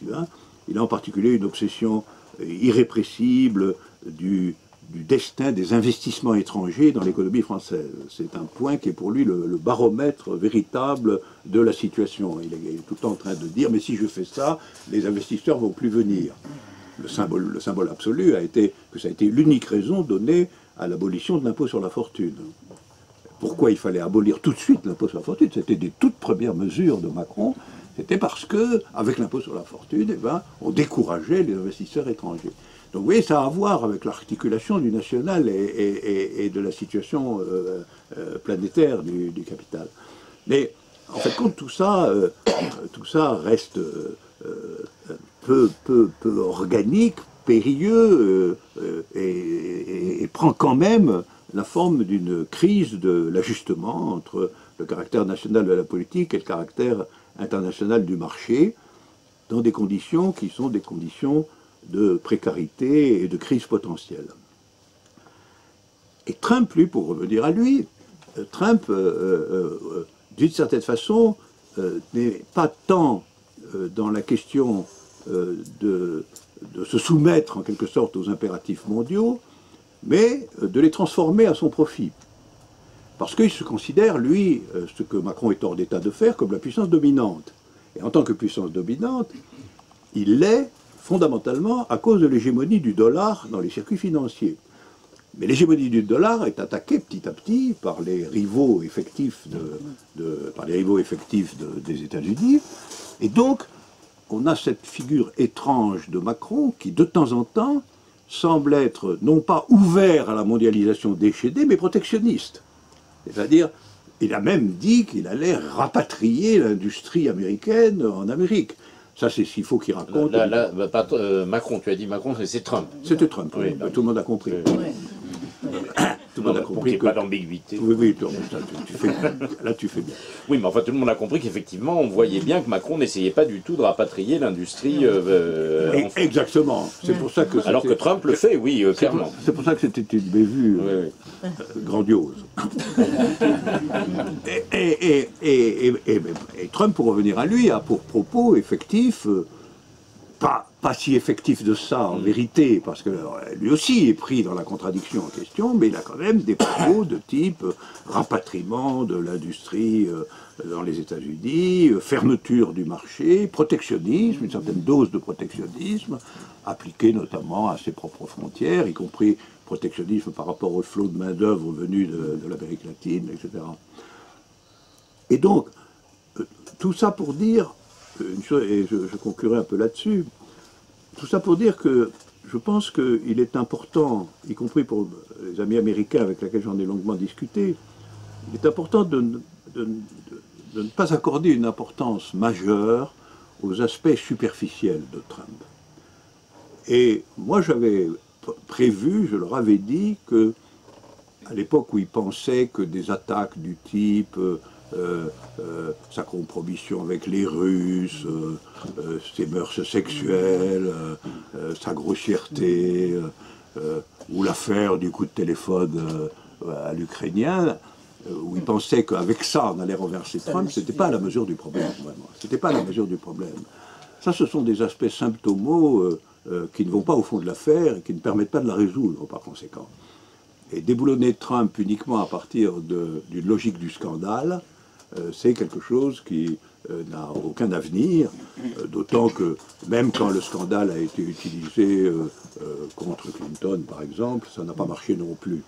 il a en particulier une obsession irrépressible du du destin des investissements étrangers dans l'économie française. C'est un point qui est pour lui le baromètre véritable de la situation. Il est tout le temps en train de dire, mais si je fais ça, les investisseurs ne vont plus venir. Le symbole absolu a été que ça a été l'unique raison donnée à l'abolition de l'impôt sur la fortune. Pourquoi il fallait abolir tout de suite l'impôt sur la fortune? C'était des toutes premières mesures de Macron. C'était parce que, avec l'impôt sur la fortune, eh ben, on décourageait les investisseurs étrangers. Donc vous voyez, ça a à voir avec l'articulation du national et de la situation planétaire du capital. Mais en fait, compte tout ça reste peu organique, périlleux, et prend quand même la forme d'une crise de l'ajustement entre le caractère national de la politique et le caractère international du marché, dans des conditions qui sont des conditions de précarité et de crise potentielle. Et Trump, lui, pour revenir à lui, Trump, d'une certaine façon, n'est pas tant dans la question de se soumettre en quelque sorte aux impératifs mondiaux, mais de les transformer à son profit. Parce qu'il se considère, lui, ce que Macron est hors d'état de faire, comme la puissance dominante. Et en tant que puissance dominante, il l'est fondamentalement à cause de l'hégémonie du dollar dans les circuits financiers. Mais l'hégémonie du dollar est attaquée petit à petit par les rivaux effectifs des États-Unis. Et donc, on a cette figure étrange de Macron qui, de temps en temps, semble être non pas ouvert à la mondialisation déchaînée, mais protectionniste. C'est-à-dire, il a même dit qu'il allait rapatrier l'industrie américaine en Amérique. Ça, c'est ce qu'il faut qu'il raconte. Macron, tu as dit Macron, c'est Trump. C'était Trump, oui. Tout le monde a compris. Tout le monde a compris que... pas d'ambiguïté. Oui, là tu fais bien. Oui, mais enfin tout le monde a compris qu'effectivement on voyait bien que Macron n'essayait pas du tout de rapatrier l'industrie. Exactement. C'est pour ça que alors que Trump le fait, oui, clairement. C'est pour ça que c'était une bévue grandiose. et Trump, pour revenir à lui, a pour propos effectif. Pas si effectif de ça en vérité, parce que lui aussi est pris dans la contradiction en question, mais il a quand même des propos de type rapatriement de l'industrie dans les États-Unis, fermeture du marché, protectionnisme, une certaine dose de protectionnisme, appliquée notamment à ses propres frontières, y compris protectionnisme par rapport au flot de main-d'œuvre venu de l'Amérique latine, etc. Et donc, tout ça pour dire une chose, et je conclurai un peu là-dessus, tout ça pour dire que je pense qu'il est important, y compris pour les amis américains avec lesquels j'en ai longuement discuté, il est important de ne pas accorder une importance majeure aux aspects superficiels de Trump. Et moi j'avais prévu, je leur avais dit que à l'époque où ils pensaient que des attaques du type sa compromission avec les Russes, ses mœurs sexuelles, sa grossièreté, ou l'affaire du coup de téléphone à l'Ukrainien, où ils pensaient qu'avec ça on allait renverser Trump, c'était pas à la mesure du problème, vraiment. C'était pas à la mesure du problème. Ça, ce sont des aspects symptomaux qui ne vont pas au fond de l'affaire et qui ne permettent pas de la résoudre par conséquent. Et déboulonner Trump uniquement à partir d'une logique du scandale, c'est quelque chose qui n'a aucun avenir, d'autant que même quand le scandale a été utilisé contre Clinton, par exemple, ça n'a pas marché non plus.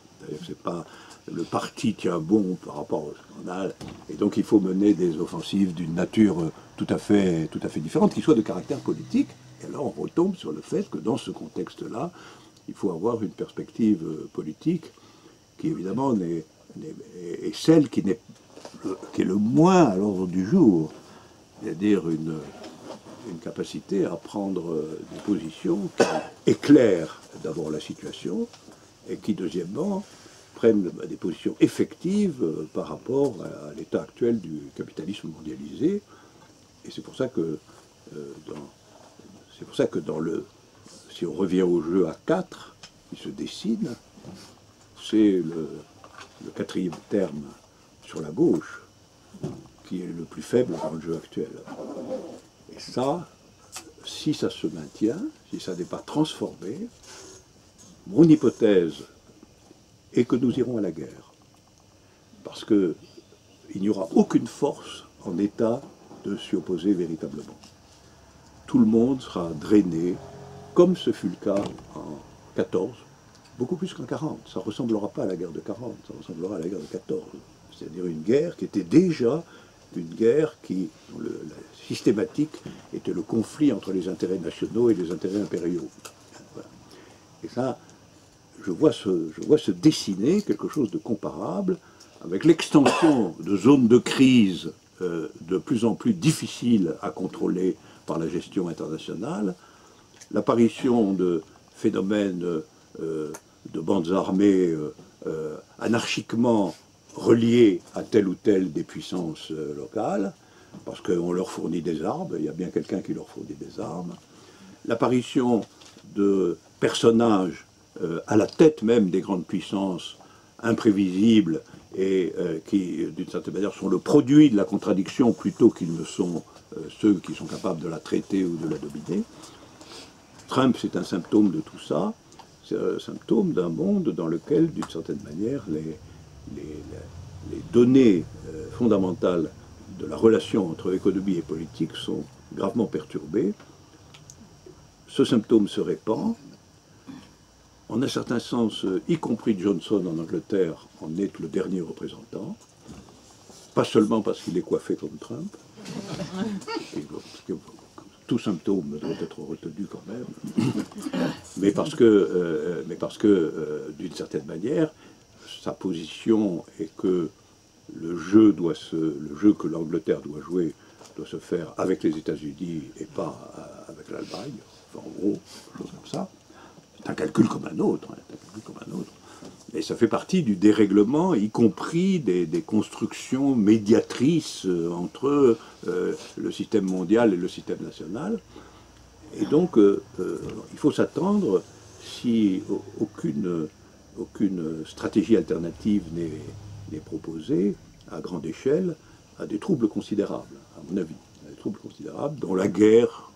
C'est pas, le parti tient bon par rapport au scandale, et donc il faut mener des offensives d'une nature tout à fait différente, qui soit de caractère politique. Et alors on retombe sur le fait que dans ce contexte-là, il faut avoir une perspective politique qui évidemment est celle qui est le moins à l'ordre du jour, c'est-à-dire une capacité à prendre des positions qui éclairent d'abord la situation et qui, deuxièmement, prennent des positions effectives par rapport à l'état actuel du capitalisme mondialisé. Et c'est pour ça que, si on revient au jeu à 4 qui se dessine, c'est le quatrième terme sur la gauche qui est le plus faible dans le jeu actuel. Et ça, si ça se maintient, si ça n'est pas transformé, mon hypothèse et que nous irons à la guerre. Parce qu'il n'y aura aucune force en état de s'y opposer véritablement. Tout le monde sera drainé, comme ce fut le cas en 14, beaucoup plus qu'en 40. Ça ne ressemblera pas à la guerre de 40, ça ressemblera à la guerre de 14. C'est-à-dire une guerre qui était déjà une guerre dont la systématique était le conflit entre les intérêts nationaux et les intérêts impériaux. Voilà. Et ça, je vois se dessiner quelque chose de comparable avec l'extension de zones de crise de plus en plus difficiles à contrôler par la gestion internationale, l'apparition de phénomènes de bandes armées anarchiquement reliés à telle ou telle des puissances locales, parce qu'on leur fournit des armes, il y a bien quelqu'un qui leur fournit des armes, l'apparition de personnages à la tête même des grandes puissances imprévisibles et qui, d'une certaine manière, sont le produit de la contradiction plutôt qu'ils ne sont ceux qui sont capables de la traiter ou de la dominer. Trump, c'est un symptôme de tout ça, c'est un symptôme d'un monde dans lequel, d'une certaine manière, les données fondamentales de la relation entre économie et politique sont gravement perturbées. Ce symptôme se répand. En un certain sens, y compris Johnson en Angleterre en est le dernier représentant, pas seulement parce qu'il est coiffé comme Trump, tout symptôme doit être retenu quand même, mais parce que d'une certaine manière, sa position est que le jeu que l'Angleterre doit jouer doit se faire avec les États-Unis et pas avec l'Allemagne, enfin, en gros, chose comme ça. C'est un calcul comme un autre, Et ça fait partie du dérèglement, y compris des constructions médiatrices entre le système mondial et le système national. Et donc, il faut s'attendre, si aucune stratégie alternative n'est proposée à grande échelle, à des troubles considérables, à mon avis. Des troubles considérables dont la guerre.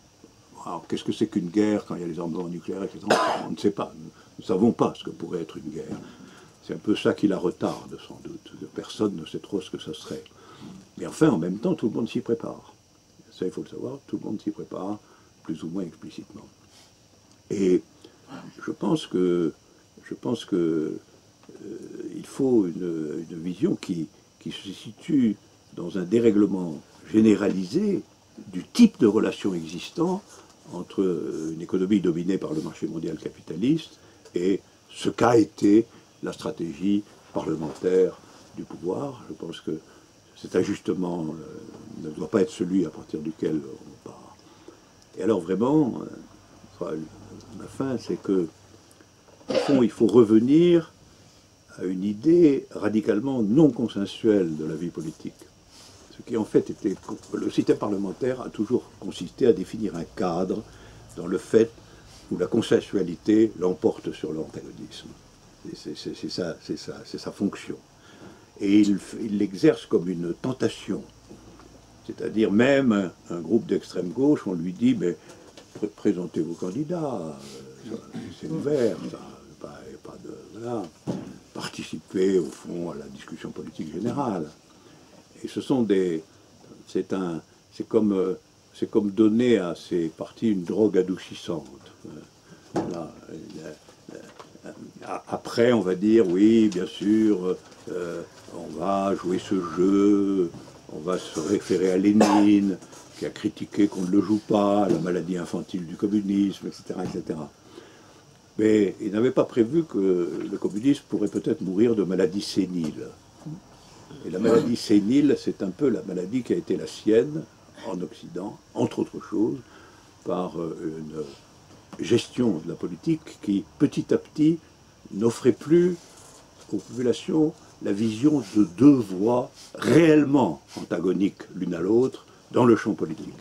Alors, qu'est-ce que c'est qu'une guerre quand il y a les armements nucléaires, etc. On ne sait pas. Nous ne savons pas ce que pourrait être une guerre. C'est un peu ça qui la retarde, sans doute. Personne ne sait trop ce que ça serait. Mais enfin, en même temps, tout le monde s'y prépare. Ça, il faut le savoir, tout le monde s'y prépare, plus ou moins explicitement. Et je pense que il faut une vision qui se situe dans un dérèglement généralisé du type de relations existant entre une économie dominée par le marché mondial capitaliste et ce qu'a été la stratégie parlementaire du pouvoir. Je pense que cet ajustement ne doit pas être celui à partir duquel on part. Et alors vraiment, ma fin, c'est que, au fond, il faut revenir à une idée radicalement non consensuelle de la vie politique. Ce qui en fait était... Le système parlementaire a toujours consisté à définir un cadre dans le fait où la consensualité l'emporte sur l'antagonisme. C'est sa fonction. Et il l'exerce comme une tentation. C'est-à-dire même un groupe d'extrême gauche, on lui dit, mais présentez vos candidats, c'est ouvert, pas de... Voilà. Participer, au fond, à la discussion politique générale. Et ce sont des... C'est comme donner à ces partis une drogue adoucissante. Voilà. Après, on va dire, oui, bien sûr, on va jouer ce jeu, on va se référer à Lénine, qui a critiqué qu'on ne le joue pas, la maladie infantile du communisme, etc., etc. Mais il n'avait pas prévu que le communisme pourrait peut-être mourir de maladie sénile. Et la maladie sénile, c'est un peu la maladie qui a été la sienne en Occident, entre autres choses, par une gestion de la politique qui, petit à petit, n'offrait plus aux populations la vision de deux voies réellement antagoniques l'une à l'autre dans le champ politique,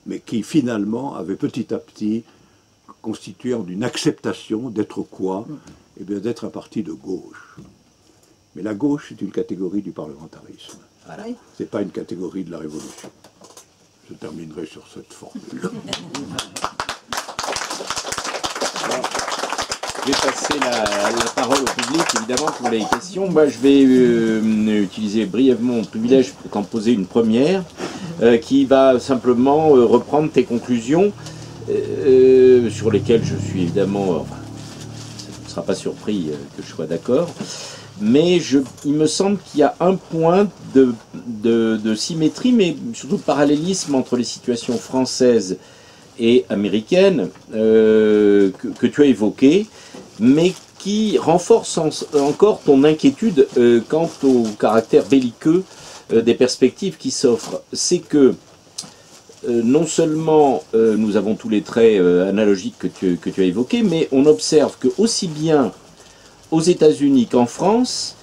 mais qui finalement avait petit à petit constitué en une acceptation d'être quoi? Eh bien, d'être un parti de gauche. Mais la gauche, c'est une catégorie du parlementarisme. Voilà. Ce n'est pas une catégorie de la révolution. Je terminerai sur cette formule. Je vais passer la parole au public, évidemment. évidemment, pour les questions. Moi, je vais utiliser brièvement mon privilège pour t'en poser une première, qui va simplement reprendre tes conclusions, sur lesquelles je suis évidemment... enfin, ne sera pas surpris que je sois d'accord, mais il me semble qu'il y a un point de symétrie, mais surtout de parallélisme entre les situations françaises et américaines que tu as évoquées, mais qui renforce encore ton inquiétude quant au caractère belliqueux des perspectives qui s'offrent. C'est que non seulement nous avons tous les traits analogiques que tu as évoqués, mais on observe que aussi bien aux États-Unis qu'en France,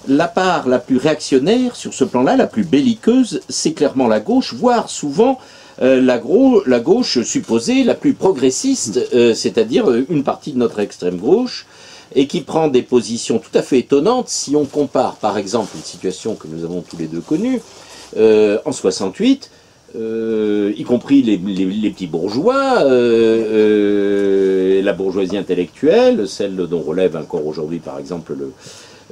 la part la plus réactionnaire sur ce plan-là, la plus belliqueuse, c'est clairement la gauche, voire souvent la gauche supposée la plus progressiste, c'est-à-dire une partie de notre extrême gauche, et qui prend des positions tout à fait étonnantes si on compare par exemple une situation que nous avons tous les deux connue en 68, y compris les petits bourgeois, la bourgeoisie intellectuelle, celle dont relève encore aujourd'hui par exemple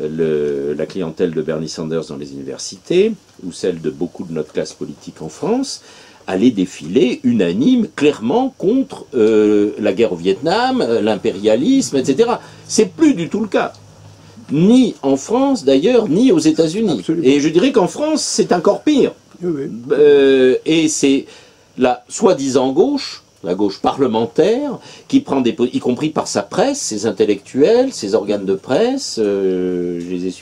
la clientèle de Bernie Sanders dans les universités, ou celle de beaucoup de notre classe politique en France, aller défiler unanime, clairement, contre la guerre au Vietnam, l'impérialisme, etc. C'est plus du tout le cas. Ni en France, d'ailleurs, ni aux États-Unis. Et je dirais qu'en France, c'est encore pire. Oui. Et c'est la soi-disant gauche, la gauche parlementaire, qui prend des y compris par sa presse, ses intellectuels, ses organes de presse, je les ai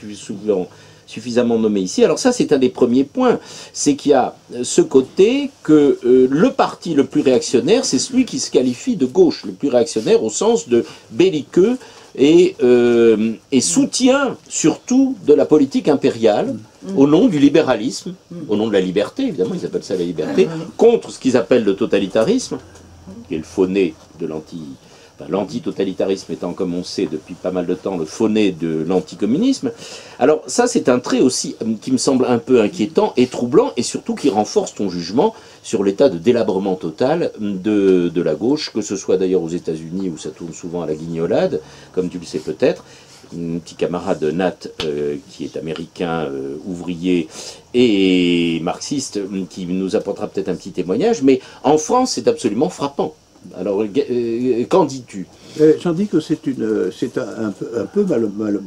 suffisamment nommés ici. Alors ça, c'est un des premiers points, c'est qu'il y a ce côté que le parti le plus réactionnaire, c'est celui qui se qualifie de gauche, le plus réactionnaire au sens de belliqueux, et soutien surtout de la politique impériale au nom du libéralisme, au nom de la liberté, évidemment, ils appellent ça la liberté, contre ce qu'ils appellent le totalitarisme, qui est le faux-né de l'antitotalitarisme étant, comme on sait depuis pas mal de temps, le faux-né de l'anticommunisme. Alors ça, c'est un trait aussi qui me semble un peu inquiétant et troublant, et surtout qui renforce ton jugement sur l'état de délabrement total de la gauche, que ce soit d'ailleurs aux États-Unis où ça tourne souvent à la guignolade, comme tu le sais peut-être. Un petit camarade Nat, qui est américain, ouvrier et marxiste, qui nous apportera peut-être un petit témoignage, mais en France, c'est absolument frappant. Alors, qu'en dis-tu? J'en dis que c'est un peu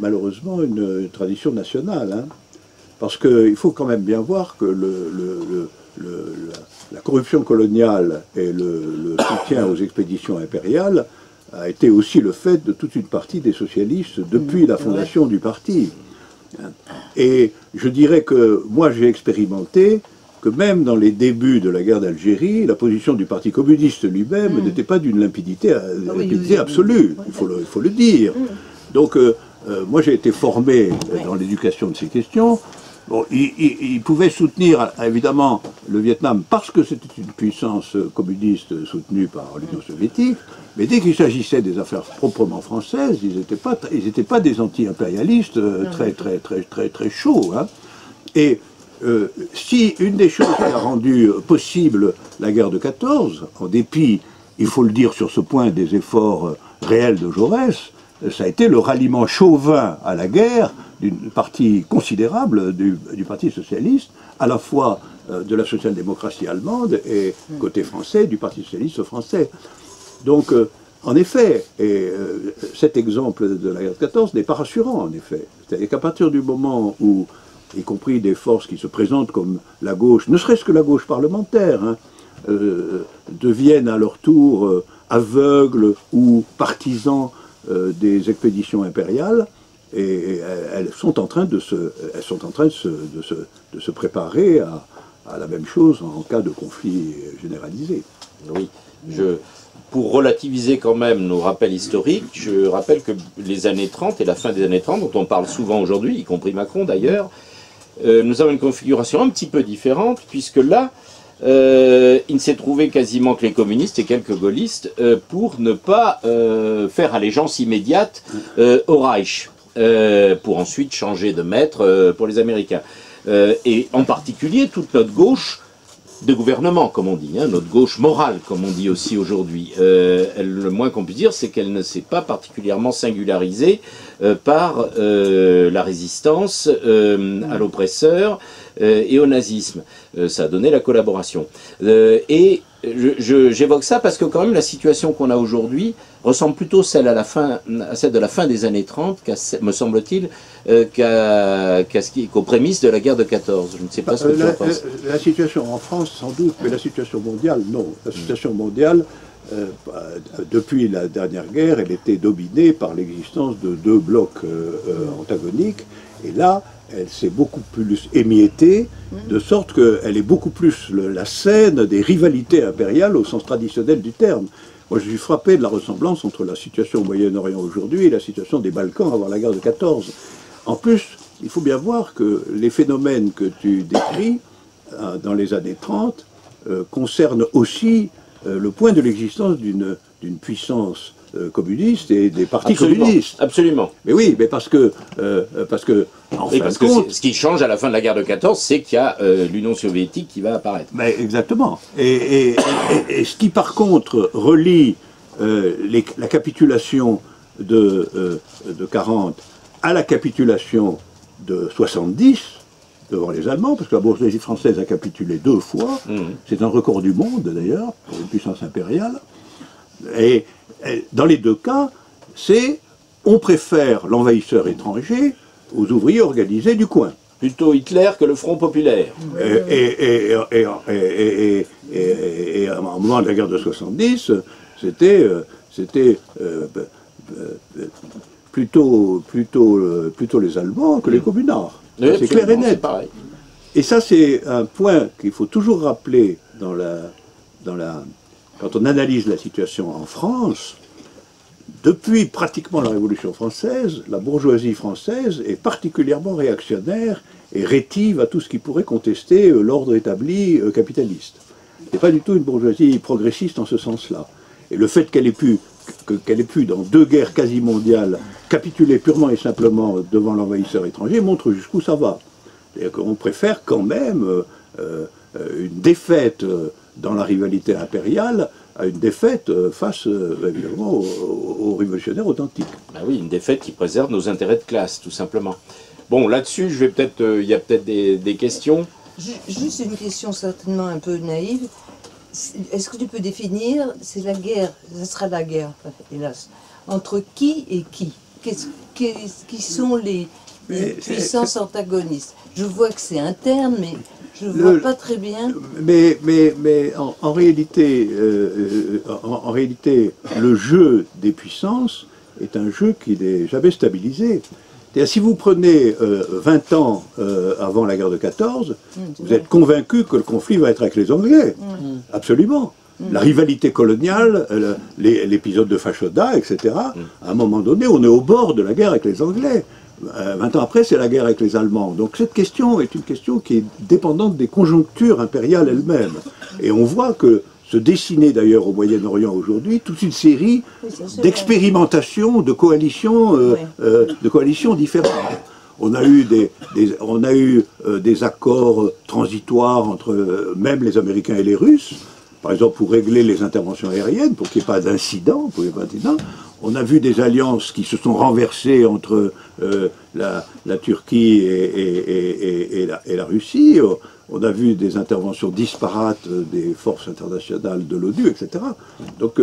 malheureusement une tradition nationale, hein, parce qu'il faut quand même bien voir que la corruption coloniale et le soutien aux expéditions impériales a été aussi le fait de toute une partie des socialistes depuis la fondation du parti. Et je dirais que moi j'ai expérimenté que même dans les débuts de la guerre d'Algérie, la position du Parti communiste lui-même n'était pas d'une limpidité absolue, il faut le dire. Donc moi j'ai été formé dans l'éducation de ces questions. Bon, il pouvait soutenir évidemment le Vietnam parce que c'était une puissance communiste soutenue par l'Union soviétique, mais dès qu'il s'agissait des affaires proprement françaises, ils n'étaient pas des anti-impérialistes très chauds. Hein. Et si une des choses qui a rendu possible la guerre de 14, en dépit, il faut le dire sur ce point, des efforts réels de Jaurès, ça a été le ralliement chauvin à la guerre d'une partie considérable du Parti socialiste, à la fois de la social-démocratie allemande et côté français, du Parti socialiste français. Donc, en effet, cet exemple de la guerre de 14 n'est pas rassurant, en effet. C'est-à-dire qu'à partir du moment où, y compris des forces qui se présentent comme la gauche, ne serait-ce que la gauche parlementaire, hein, deviennent à leur tour aveugles ou partisans des expéditions impériales, et elles sont en train de se préparer à la même chose en cas de conflit généralisé. Oui, pour relativiser quand même nos rappels historiques, je rappelle que les années 30 et la fin des années 30, dont on parle souvent aujourd'hui, y compris Macron d'ailleurs, nous avons une configuration un petit peu différente, puisque là, il ne s'est trouvé quasiment que les communistes et quelques gaullistes pour ne pas faire allégeance immédiate au Reich, pour ensuite changer de maître pour les Américains. Et en particulier, toute notre gauche de gouvernement, comme on dit, hein, notre gauche morale, comme on dit aussi aujourd'hui. Le moins qu'on puisse dire, c'est qu'elle ne s'est pas particulièrement singularisée par la résistance à l'oppresseur et au nazisme. Ça a donné la collaboration. Et j'évoque ça parce que quand même la situation qu'on a aujourd'hui ressemble plutôt à celle de la fin des années 30, me semble-t-il, qu'aux prémices de la guerre de 14. Je ne sais pas ce que tu en penses. La situation en France, sans doute, mais la situation mondiale, non. La situation mondiale, depuis la dernière guerre, elle était dominée par l'existence de deux blocs antagoniques, et là, elle s'est beaucoup plus émiettée, de sorte qu'elle est beaucoup plus la scène des rivalités impériales au sens traditionnel du terme. Moi, je suis frappé de la ressemblance entre la situation au Moyen-Orient aujourd'hui et la situation des Balkans avant la guerre de 14. En plus, il faut bien voir que les phénomènes que tu décris dans les années 30 concernent aussi le point de l'existence d'une puissance communiste et des partis communistes. Absolument. Mais oui, mais parce que ce qui change à la fin de la guerre de 14, c'est qu'il y a l'Union soviétique qui va apparaître. Mais exactement. Et ce qui par contre relie la capitulation de 40 à la capitulation de 70 devant les Allemands, parce que la bourgeoisie française a capitulé 2 fois, c'est un record du monde d'ailleurs, pour une puissance impériale, et dans les 2 cas, on préfère l'envahisseur étranger aux ouvriers organisés du coin. Plutôt Hitler que le Front populaire. Et à un moment de la guerre de 70, c'était plutôt les Allemands que les communards. Oui, c'est clair et net. Pareil. Et ça, c'est un point qu'il faut toujours rappeler quand on analyse la situation en France. Depuis pratiquement la Révolution française, la bourgeoisie française est particulièrement réactionnaire et rétive à tout ce qui pourrait contester l'ordre établi capitaliste. C'est pas du tout une bourgeoisie progressiste en ce sens-là. Et le fait qu'elle ait pu, dans 2 guerres quasi mondiales, capituler purement et simplement devant l'envahisseur étranger, montre jusqu'où ça va. C'est-à-dire qu'on préfère quand même une défaite dans la rivalité impériale à une défaite face, évidemment, aux révolutionnaires authentiques. Ben oui, une défaite qui préserve nos intérêts de classe, tout simplement. Bon, là-dessus, il y a peut-être des questions. Juste une question certainement un peu naïve. Est-ce que tu peux définir, c'est la guerre, ce sera la guerre, hélas, entre qui et qui? Qui sont les puissances antagonistes? Je vois que c'est interne, mais je ne vois pas très bien. Mais en réalité, le jeu des puissances est un jeu qui n'est jamais stabilisé. Si vous prenez 20 ans avant la guerre de 14, vous êtes convaincu que le conflit va être avec les Anglais. Absolument. La rivalité coloniale, l'épisode de Fashoda, etc. À un moment donné, on est au bord de la guerre avec les Anglais. 20 ans après, c'est la guerre avec les Allemands. Donc cette question est une question qui est dépendante des conjonctures impériales elles-mêmes. Et on voit que se dessiner d'ailleurs au Moyen-Orient aujourd'hui toute une série d'expérimentations, de coalitions différentes. On a eu des accords transitoires entre même les Américains et les Russes, par exemple pour régler les interventions aériennes, pour qu'il n'y ait pas d'incident. On a vu des alliances qui se sont renversées entre la Turquie et la Russie. On a vu des interventions disparates des forces internationales de l'ONU, etc. Donc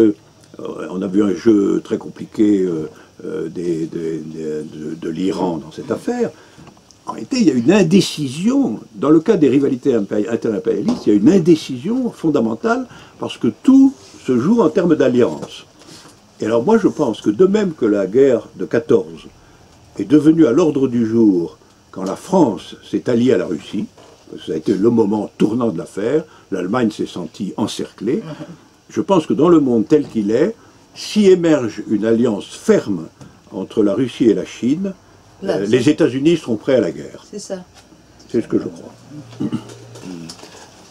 on a vu un jeu très compliqué de l'Iran dans cette affaire. En réalité, il y a une indécision, dans le cas des rivalités interimpérialistes, il y a une indécision fondamentale parce que tout se joue en termes d'alliance. Et alors moi je pense que de même que la guerre de 14 est devenue à l'ordre du jour quand la France s'est alliée à la Russie, parce que ça a été le moment tournant de l'affaire, l'Allemagne s'est sentie encerclée, je pense que dans le monde tel qu'il est, s'y émerge une alliance ferme entre la Russie et la Chine, les États-Unis seront prêts à la guerre. C'est ça. C'est ce que je crois.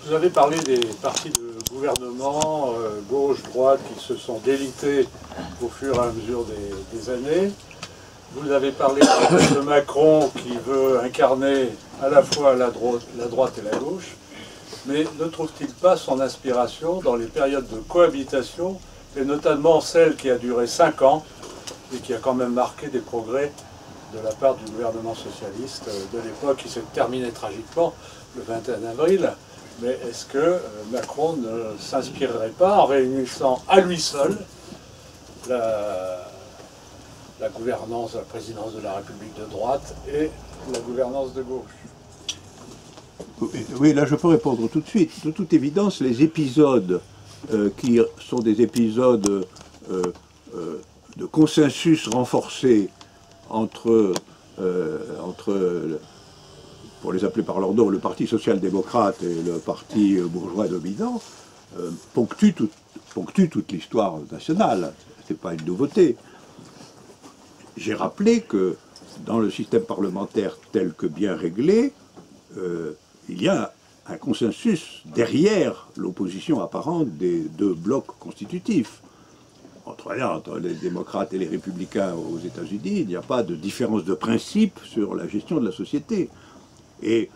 Vous avez parlé des partis de gouvernement, gauche, droite, qui se sont délités au fur et à mesure des années. Vous avez parlé de Macron qui veut incarner à la fois la droite et la gauche. mais ne trouve-t-il pas son inspiration dans les périodes de cohabitation, et notamment celle qui a duré 5 ans, et qui a quand même marqué des progrès de la part du gouvernement socialiste de l'époque, qui s'est terminé tragiquement le 21 avril. Mais est-ce que Macron ne s'inspirerait pas en réunissant à lui seul la gouvernance, la présidence de la République de droite et la gouvernance de gauche? Oui, là je peux répondre tout de suite. De toute évidence, les épisodes qui sont des épisodes de consensus renforcé entre, pour les appeler par leur nom, le Parti social-démocrate et le Parti bourgeois dominant, ponctuent toute l'histoire nationale. Ce n'est pas une nouveauté. J'ai rappelé que dans le système parlementaire tel que bien réglé, il y a un consensus derrière l'opposition apparente des deux blocs constitutifs. Entre les démocrates et les républicains aux États-Unis, il n'y a pas de différence de principe sur la gestion de la société. Et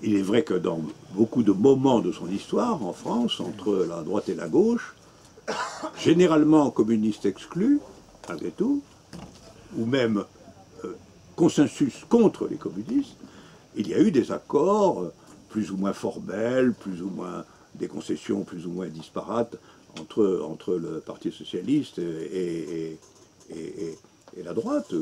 il est vrai que dans beaucoup de moments de son histoire, en France, entre la droite et la gauche, généralement communistes exclus, malgré tout, ou même consensus contre les communistes, il y a eu des accords plus ou moins formels, plus ou moins des concessions plus ou moins disparates entre le Parti socialiste et la droite,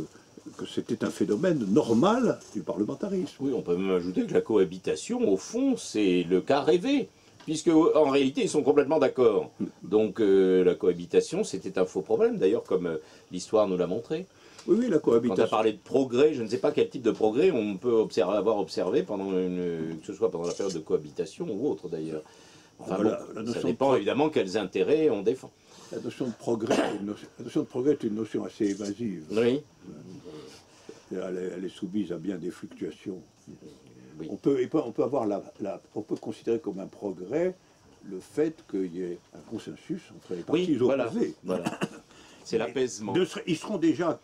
que c'était un phénomène normal du parlementarisme. Oui, on peut même ajouter que la cohabitation, au fond, c'est le cas rêvé, puisque en réalité, ils sont complètement d'accord. Donc la cohabitation, c'était un faux problème, d'ailleurs, comme l'histoire nous l'a montré. Oui, oui, la cohabitation. Quand on a parlé de progrès, je ne sais pas quel type de progrès on peut avoir observé, que ce soit pendant la période de cohabitation ou autre, d'ailleurs. Enfin, voilà, bon, ça dépend évidemment quels intérêts on défend. La notion de progrès est une notion assez évasive. Oui. Elle est soumise à bien des fluctuations. Oui. On peut considérer comme un progrès le fait qu'il y ait un consensus entre les partis opposés. Voilà. C'est l'apaisement. Ils sont déjà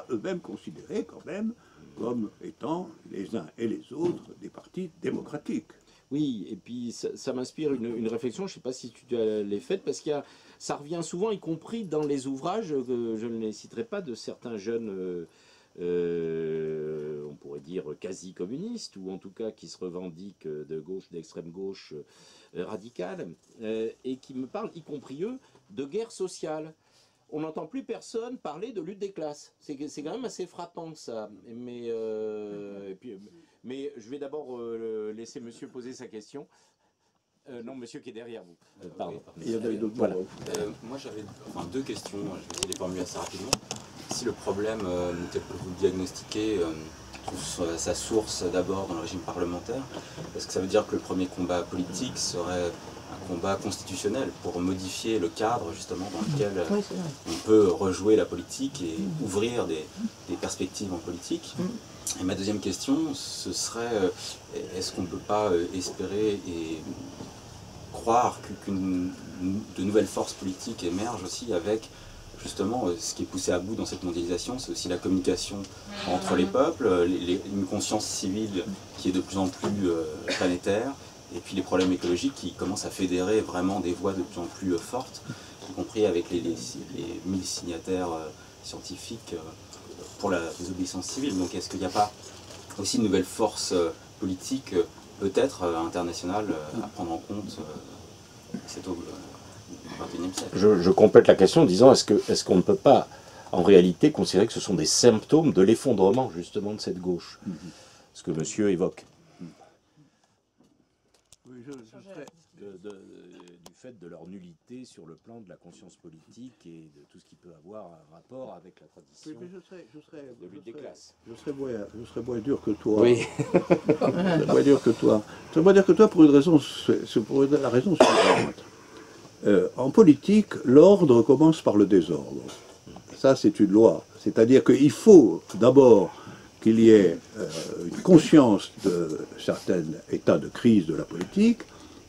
eux-mêmes considérés quand même comme étant les uns et les autres des partis démocratiques. Oui, et puis ça m'inspire une réflexion, je ne sais pas si tu l'as faite, parce que ça revient souvent, y compris dans les ouvrages, que je ne les citerai pas, de certains jeunes, on pourrait dire quasi communistes, ou en tout cas qui se revendiquent de gauche, d'extrême gauche radicale, et qui me parlent, y compris eux, de guerre sociale. On n'entend plus personne parler de lutte des classes. C'est quand même assez frappant, ça. Mais je vais d'abord laisser monsieur poser sa question. Non, monsieur qui est derrière vous. Pardon. Il y en avait d'autres. Voilà. Moi, j'avais deux questions. Je vais essayer de les formuler assez rapidement. Si le problème, tel que vous le diagnostiquez, trouve sa source d'abord dans le régime parlementaire, est-ce que ça veut dire que le premier combat politique serait un combat constitutionnel pour modifier le cadre justement dans lequel on peut rejouer la politique et ouvrir des perspectives en politique? Et ma deuxième question, ce serait, est-ce qu'on ne peut pas espérer et croire de nouvelles forces politiques émergent aussi avec justement ce qui est poussé à bout dans cette mondialisation, c'est aussi la communication entre les peuples, une conscience civile qui est de plus en plus planétaire, et puis les problèmes écologiques qui commencent à fédérer vraiment des voix de plus en plus fortes, y compris avec les 1000 signataires scientifiques pour la désobéissance civile. Donc est-ce qu'il n'y a pas aussi une nouvelle force politique, peut-être internationale, à prendre en compte c'est au XXIe siècle? Je complète la question en disant, est-ce qu'on ne peut pas en réalité considérer que ce sont des symptômes de l'effondrement justement de cette gauche, ce que monsieur évoque? Oui, du fait de leur nullité sur le plan de la conscience politique et de tout ce qui peut avoir un rapport avec la tradition de lutte des classes. Je serais moins dur que toi. Oui. Je serais moins dur que toi. Je serais moins dur que toi pour la raison suivante. En politique, l'ordre commence par le désordre. Ça, c'est une loi. C'est-à-dire qu'il faut d'abord qu'il y ait une conscience de certains états de crise de la politique.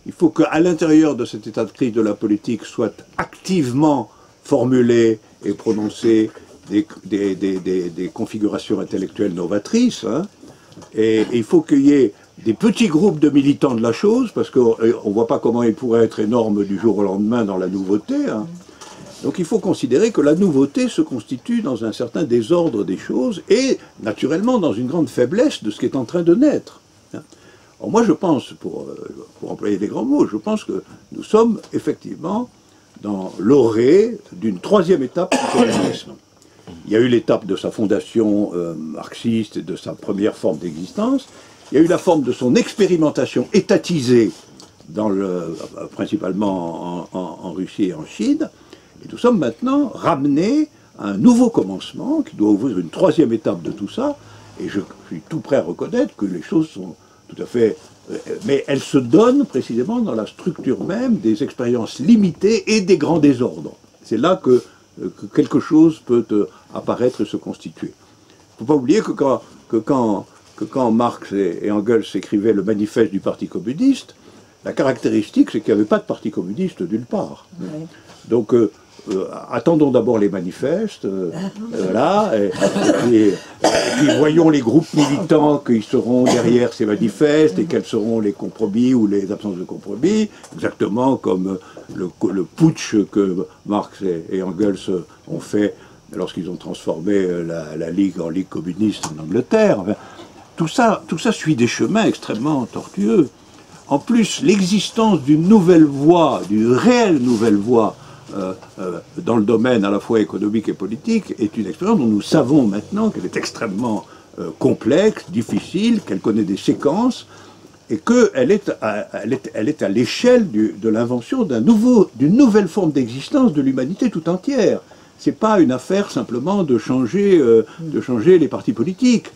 Il faut qu'à l'intérieur de cet état de crise de la politique soient activement formulées et prononcées des configurations intellectuelles novatrices. Hein. Et il faut qu'il y ait des petits groupes de militants de la chose, parce qu'on ne voit pas comment ils pourraient être énormes du jour au lendemain dans la nouveauté. Hein. Donc il faut considérer que la nouveauté se constitue dans un certain désordre des choses et naturellement dans une grande faiblesse de ce qui est en train de naître. Hein. Alors moi je pense, pour employer des grands mots, je pense que nous sommes effectivement dans l'orée d'une troisième étape du communisme. Il y a eu l'étape de sa fondation marxiste et de sa première forme d'existence. Il y a eu la forme de son expérimentation étatisée, principalement en Russie et en Chine. Et nous sommes maintenant ramenés à un nouveau commencement qui doit ouvrir une troisième étape de tout ça. Et je suis tout prêt à reconnaître que les choses sont tout à fait... mais elles se donnent précisément dans la structure même des expériences limitées et des grands désordres. C'est là que quelque chose peut apparaître et se constituer. Il ne faut pas oublier que quand Marx et Engels écrivaient le manifeste du Parti communiste, la caractéristique, c'est qu'il n'y avait pas de Parti communiste nulle part. Oui. Donc, attendons d'abord les manifestes, voilà, et puis voyons les groupes militants qui seront derrière ces manifestes et quels seront les compromis ou les absences de compromis, exactement comme le putsch que Marx et Engels ont fait lorsqu'ils ont transformé la Ligue en Ligue communiste en Angleterre. Enfin, tout ça suit des chemins extrêmement tortueux. En plus, l'existence d'une nouvelle voie, d'une réelle nouvelle voie, dans le domaine à la fois économique et politique, est une expérience dont nous savons maintenant qu'elle est extrêmement complexe, difficile, qu'elle connaît des séquences, et qu'elle est à l'échelle de l'invention d'une nouvelle forme d'existence de l'humanité tout entière. Ce n'est pas une affaire simplement de changer les partis politiques.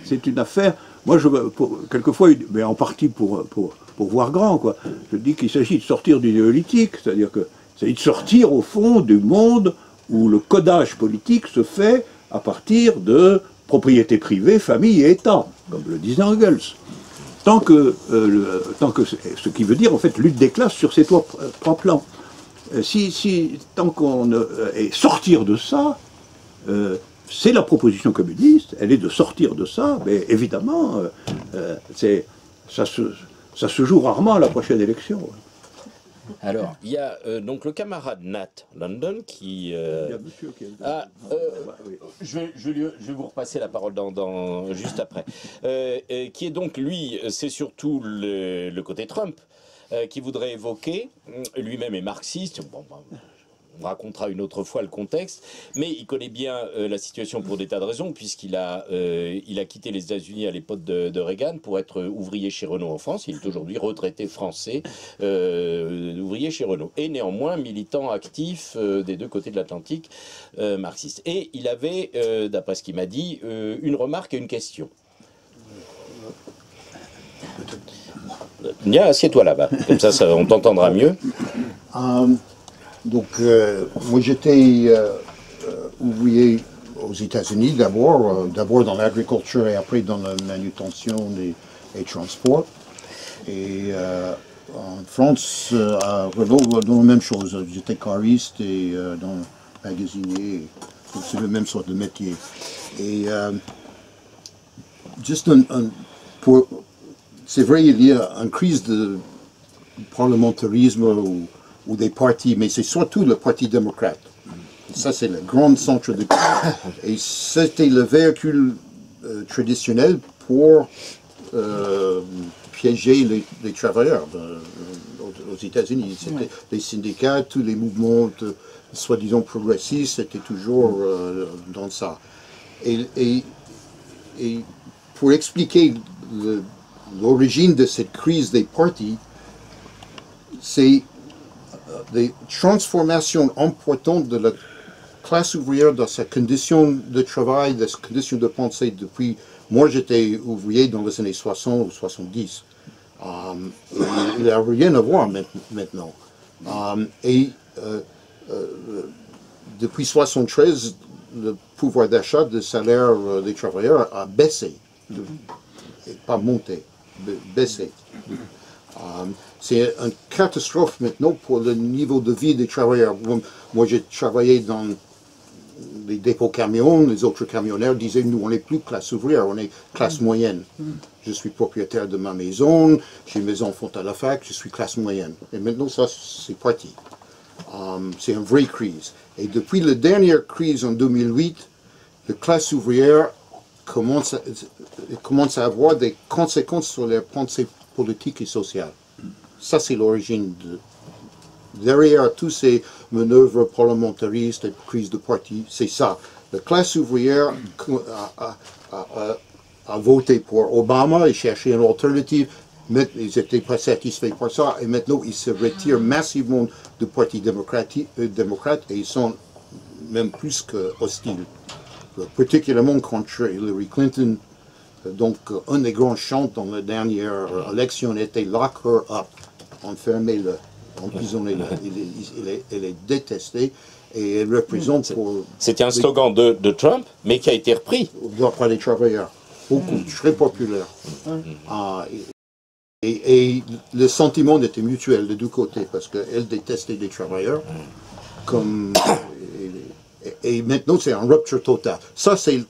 C'est une affaire... Moi, quelquefois, mais en partie pour voir grand, quoi, je dis qu'il s'agit de sortir du néolithique, c'est-à-dire que c'est de sortir, au fond, du monde où le codage politique se fait à partir de propriété privée, famille et État, comme le disait Engels. Tant que ce qui veut dire, en fait, lutte des classes sur ces trois plans. Tant qu'on est sortir de ça, c'est la proposition communiste, elle est de sortir de ça, mais évidemment, ça se joue rarement à la prochaine élection. Alors, il y a donc le camarade Nat London qui... je vais vous repasser la parole juste après. Qui est donc, lui, c'est surtout le côté Trump qui voudrait évoquer, lui-même est marxiste, on racontera une autre fois le contexte, mais il connaît bien la situation pour des tas de raisons, puisqu'il a quitté les États-Unis à l'époque de Reagan pour être ouvrier chez Renault en France. Il est aujourd'hui retraité français, ouvrier chez Renault, et néanmoins militant actif des deux côtés de l'Atlantique, marxiste. Et il avait, d'après ce qu'il m'a dit, une remarque et une question. Viens, assieds-toi là-bas, comme ça on t'entendra mieux. Donc, moi j'étais ouvrier aux États-Unis d'abord dans l'agriculture et après dans la manutention des transports. Et en France, à Renault, dans la même chose. J'étais cariste et magasinier. C'est la même sorte de métier. Et juste c'est vrai, il y a une crise de parlementarisme ou des partis, mais c'est surtout le Parti démocrate. Ça, c'est le grand centre de crise. Et c'était le véhicule traditionnel pour piéger les travailleurs aux États-Unis. C'était les syndicats, tous les mouvements soi-disant progressistes, c'était toujours dans ça. Et pour expliquer l'origine de cette crise des partis, c'est des transformations importantes de la classe ouvrière dans sa condition de travail, dans sa condition de pensée depuis... Moi, j'étais ouvrier dans les années 60 ou 70. Il n'y a rien à voir maintenant. Depuis 73, le pouvoir d'achat des salaires des travailleurs a baissé. Pas monté, baissé. C'est une catastrophe maintenant pour le niveau de vie des travailleurs. Moi, j'ai travaillé dans les dépôts camions, les autres camionneurs disaient, nous, on n'est plus classe ouvrière, on est classe moyenne. Je suis propriétaire de ma maison, j'ai mes enfants à la fac, je suis classe moyenne. Et maintenant, ça, c'est parti. C'est une vraie crise. Et depuis la dernière crise en 2008, la classe ouvrière commence à avoir des conséquences sur les pensées politiques et sociales. Ça, c'est l'origine de... Derrière tous ces manœuvres parlementaristes et crises de parti, c'est ça. La classe ouvrière a voté pour Obama et cherché une alternative. Mais ils n'étaient pas satisfaits par ça et maintenant ils se retirent massivement du Parti démocrate et ils sont même plus que hostiles. Particulièrement contre Hillary Clinton. Donc un des grands chants dans la dernière élection était « Lock her up », enfermez-le. Emprisonnez-le. Elle est détestée et elle représente pour... C'était un slogan de Trump, mais qui a été repris. Par les travailleurs. Beaucoup, très populaire. Et le sentiment était mutuel de deux côtés, parce qu'elle détestait les travailleurs. Et maintenant, c'est une rupture totale. Ça, c'est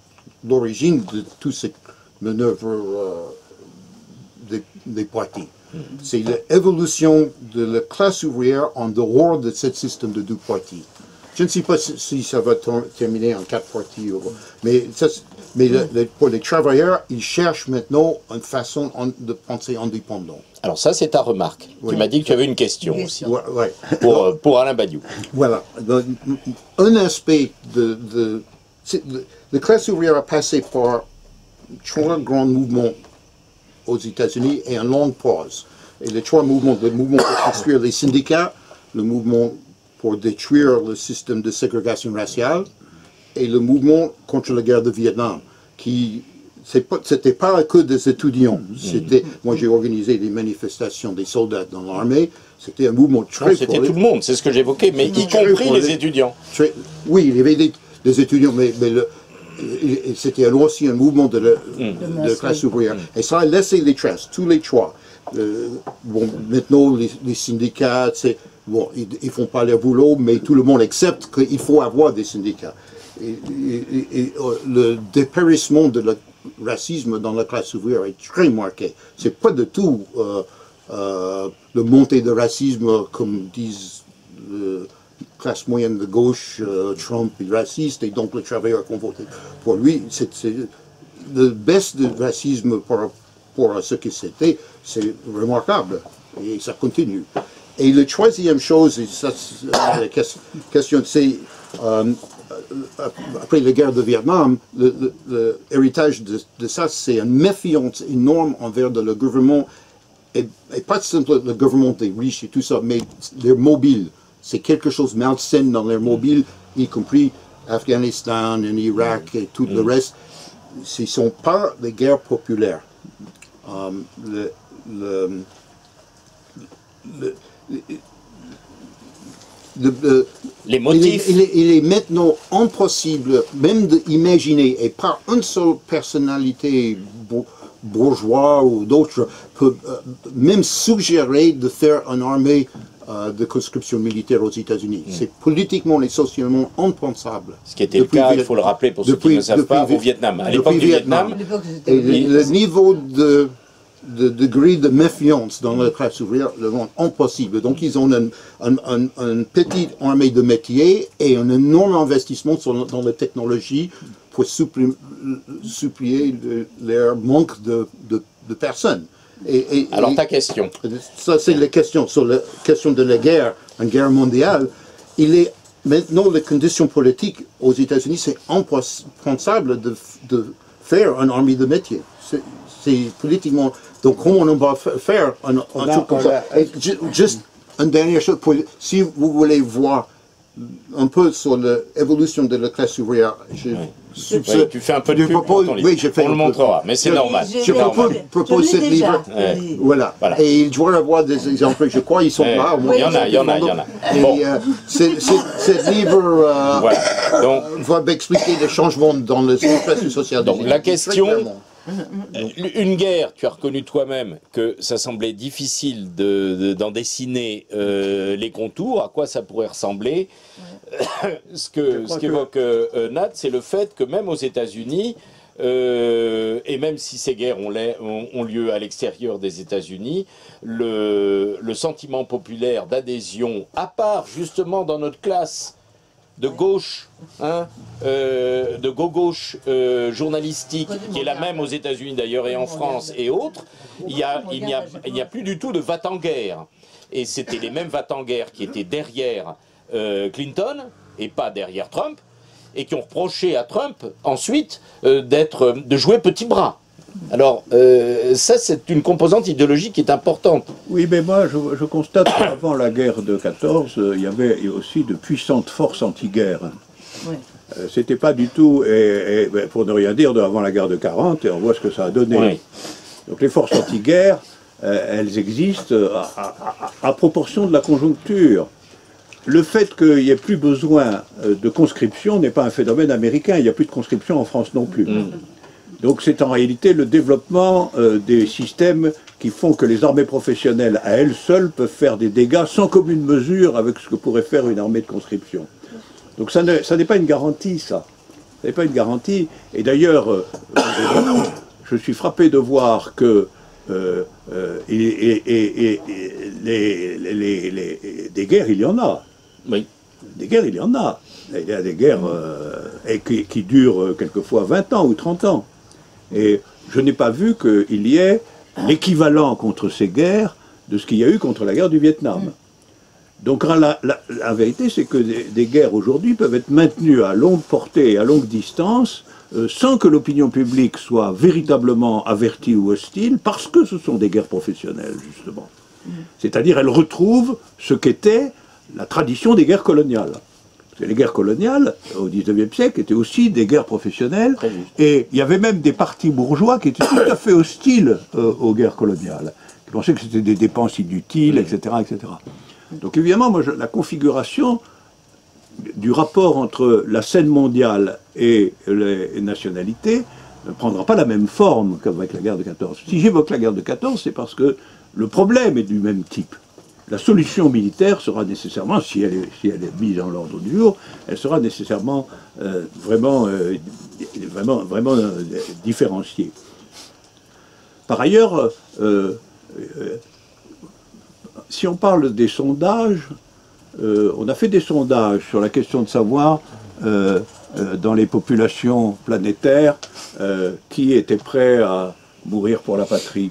l'origine de toutes ces manœuvres des partis. C'est l'évolution de la classe ouvrière en dehors de ce système de deux partis. Je ne sais pas si ça va terminer en 4 partis, mais pour les travailleurs, ils cherchent maintenant une façon de penser indépendant. Alors ça, c'est ta remarque. Oui. Tu m'as dit que tu avais une question aussi, Ouais. pour Alain Badiou. Voilà. Un aspect la classe ouvrière a passé par 3 grands mouvements aux États-Unis et une longue pause. Et les 3 mouvements, le mouvement pour détruire les syndicats, le mouvement pour détruire le système de ségrégation raciale et le mouvement contre la guerre de Vietnam, qui c'était pas que des étudiants. Moi j'ai organisé des manifestations des soldats dans l'armée, c'était un mouvement très... C'était tout le monde, c'est ce que j'évoquais, mais y compris les étudiants. Oui, il y avait des étudiants, mais c'était aussi un mouvement de classe ouvrière. Et ça a laissé les traces, tous les 3. Maintenant, les syndicats, ils ne font pas leur boulot, mais tout le monde accepte qu'il faut avoir des syndicats. Et le dépérissement de le racisme dans la classe ouvrière est très marqué. C'est pas du tout le montée de racisme, comme disent classe moyenne de gauche, Trump est raciste, et donc les travailleurs qui ont voté pour lui. C'est la baisse de racisme par rapport à ce que c'était, c'est remarquable, et ça continue. Et la troisième chose, et ça c'est la question, c'est après la guerre de Vietnam, l'héritage de ça, c'est une méfiance énorme envers le gouvernement, et pas simplement le gouvernement des riches et tout ça, mais les mobiles. C'est quelque chose de malsain dans les mobiles, y compris Afghanistan, en Irak et tout le reste. Ce ne sont pas des guerres populaires. Les motifs. Il est maintenant impossible même d'imaginer, et par une seule personnalité bourgeois ou d'autres, peut même suggérer de faire une armée de conscription militaire aux États-Unis. C'est politiquement et socialement impensable. Ce qui était le cas, il faut le rappeler pour ceux qui ne savent pas, au Vietnam. À l'époque du Vietnam. Et le niveau de degré de méfiance dans la classe ouvrière le rend impossible. Donc ils ont une petite armée de métiers et un énorme investissement dans la technologie pour supplier leur manque de personnes. Alors ta question. Ça c'est la question. Sur la question de la guerre, une guerre mondiale, il est maintenant les conditions politiques aux États-Unis, c'est impensable de faire une armée de métiers. C'est politiquement... Donc, comment on va faire un truc comme ça? Juste une dernière chose, si vous voulez voir un peu sur l'évolution de la classe ouvrière, tu fais un peu de pub pour ton livre. Oui, on le montrera, mais c'est normal. Je propose ce livre. Voilà. Et il doit y avoir des exemples, je crois, ils sont là. Il y en a. Et ce livre va m'expliquer les changements dans le situation sociale. Donc, la question... Une guerre, tu as reconnu toi-même que ça semblait difficile d'en dessiner les contours, à quoi ça pourrait ressembler. ce qu'évoque Nat, c'est le fait que même aux États-Unis, et même si ces guerres ont lieu à l'extérieur des États-Unis, le sentiment populaire d'adhésion, à part justement dans notre classe de gauche, de gauche journalistique, qui est la même aux États-Unis d'ailleurs et en France et autres, il n'y a plus du tout de va-t-en-guerre. Et c'était les mêmes va-t-en-guerre qui étaient derrière Clinton et pas derrière Trump, et qui ont reproché à Trump ensuite de jouer petit bras. Alors ça, c'est une composante idéologique qui est importante. Oui, mais moi je constate qu'avant la guerre de 14, il y avait aussi de puissantes forces anti-guerre. Oui. C'était pas du tout, pour ne rien dire, avant la guerre de 40, et on voit ce que ça a donné. Oui. Donc les forces anti-guerre, elles existent à proportion de la conjoncture. Le fait qu'il n'y ait plus besoin de conscription n'est pas un phénomène américain, il n'y a plus de conscription en France non plus. Donc c'est en réalité le développement des systèmes qui font que les armées professionnelles à elles seules peuvent faire des dégâts sans commune mesure avec ce que pourrait faire une armée de conscription. Donc ça n'est pas une garantie, ça. Ça n'est pas une garantie. Et d'ailleurs, je suis frappé de voir que des guerres, il y en a. Oui. Des guerres, il y en a. Il y a des guerres qui durent quelquefois 20 ans ou 30 ans. Et je n'ai pas vu qu'il y ait l'équivalent contre ces guerres de ce qu'il y a eu contre la guerre du Vietnam. Donc la vérité, c'est que des guerres aujourd'hui peuvent être maintenues à longue portée et à longue distance sans que l'opinion publique soit véritablement avertie ou hostile, parce que ce sont des guerres professionnelles, justement. C'est-à-dire, elles retrouvent ce qu'était la tradition des guerres coloniales. Parce que les guerres coloniales, au XIXe siècle, étaient aussi des guerres professionnelles, et il y avait même des partis bourgeois qui étaient tout à fait hostiles aux guerres coloniales, qui pensaient que c'était des dépenses inutiles, etc., etc. Donc évidemment, moi, la configuration du rapport entre la scène mondiale et les nationalités ne prendra pas la même forme qu'avec la guerre de 14. Si j'évoque la guerre de 14, c'est parce que le problème est du même type. La solution militaire sera nécessairement, si elle est mise en l'ordre du jour, elle sera nécessairement vraiment différenciée. Par ailleurs, si on parle des sondages, on a fait des sondages sur la question de savoir, dans les populations planétaires, qui était prêt à mourir pour la patrie.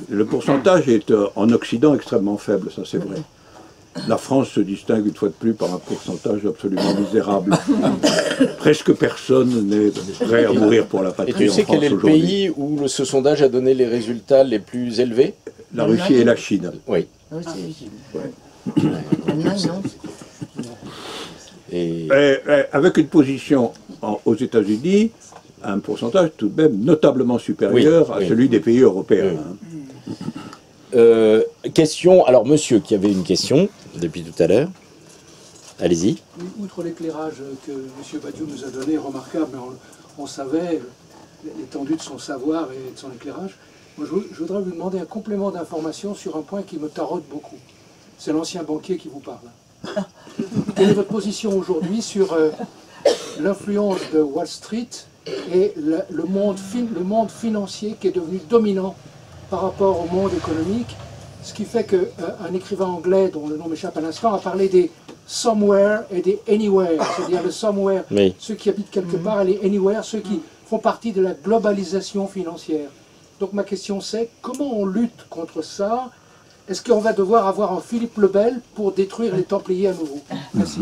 Le pourcentage est en Occident extrêmement faible, ça c'est vrai. La France se distingue une fois de plus par un pourcentage absolument misérable. Presque personne n'est prêt à mourir pour la patrie. Et tu sais quel est le pays où ce sondage a donné les résultats les plus élevés? La Russie et la Chine. Oui. Et avec une position aux États-Unis, un pourcentage tout de même notablement supérieur à celui des pays européens. Question, alors monsieur qui avait une question depuis tout à l'heure, allez-y. Outre l'éclairage que M. Badiou nous a donné, remarquable, mais on savait l'étendue de son savoir et de son éclairage, moi je voudrais vous demander un complément d'information sur un point qui me taraude beaucoup. C'est l'ancien banquier qui vous parle. Quelle est votre position aujourd'hui sur l'influence de Wall Street et le monde financier qui est devenu dominant par rapport au monde économique, ce qui fait qu'un écrivain anglais, dont le nom m'échappe à l'instant, a parlé des somewhere et des anywhere, c'est-à-dire le somewhere, ceux qui habitent quelque part, et les anywhere, ceux qui font partie de la globalisation financière. Donc ma question c'est, comment on lutte contre ça? Est-ce qu'on va devoir avoir un Philippe le Bel pour détruire les Templiers à nouveau? Merci.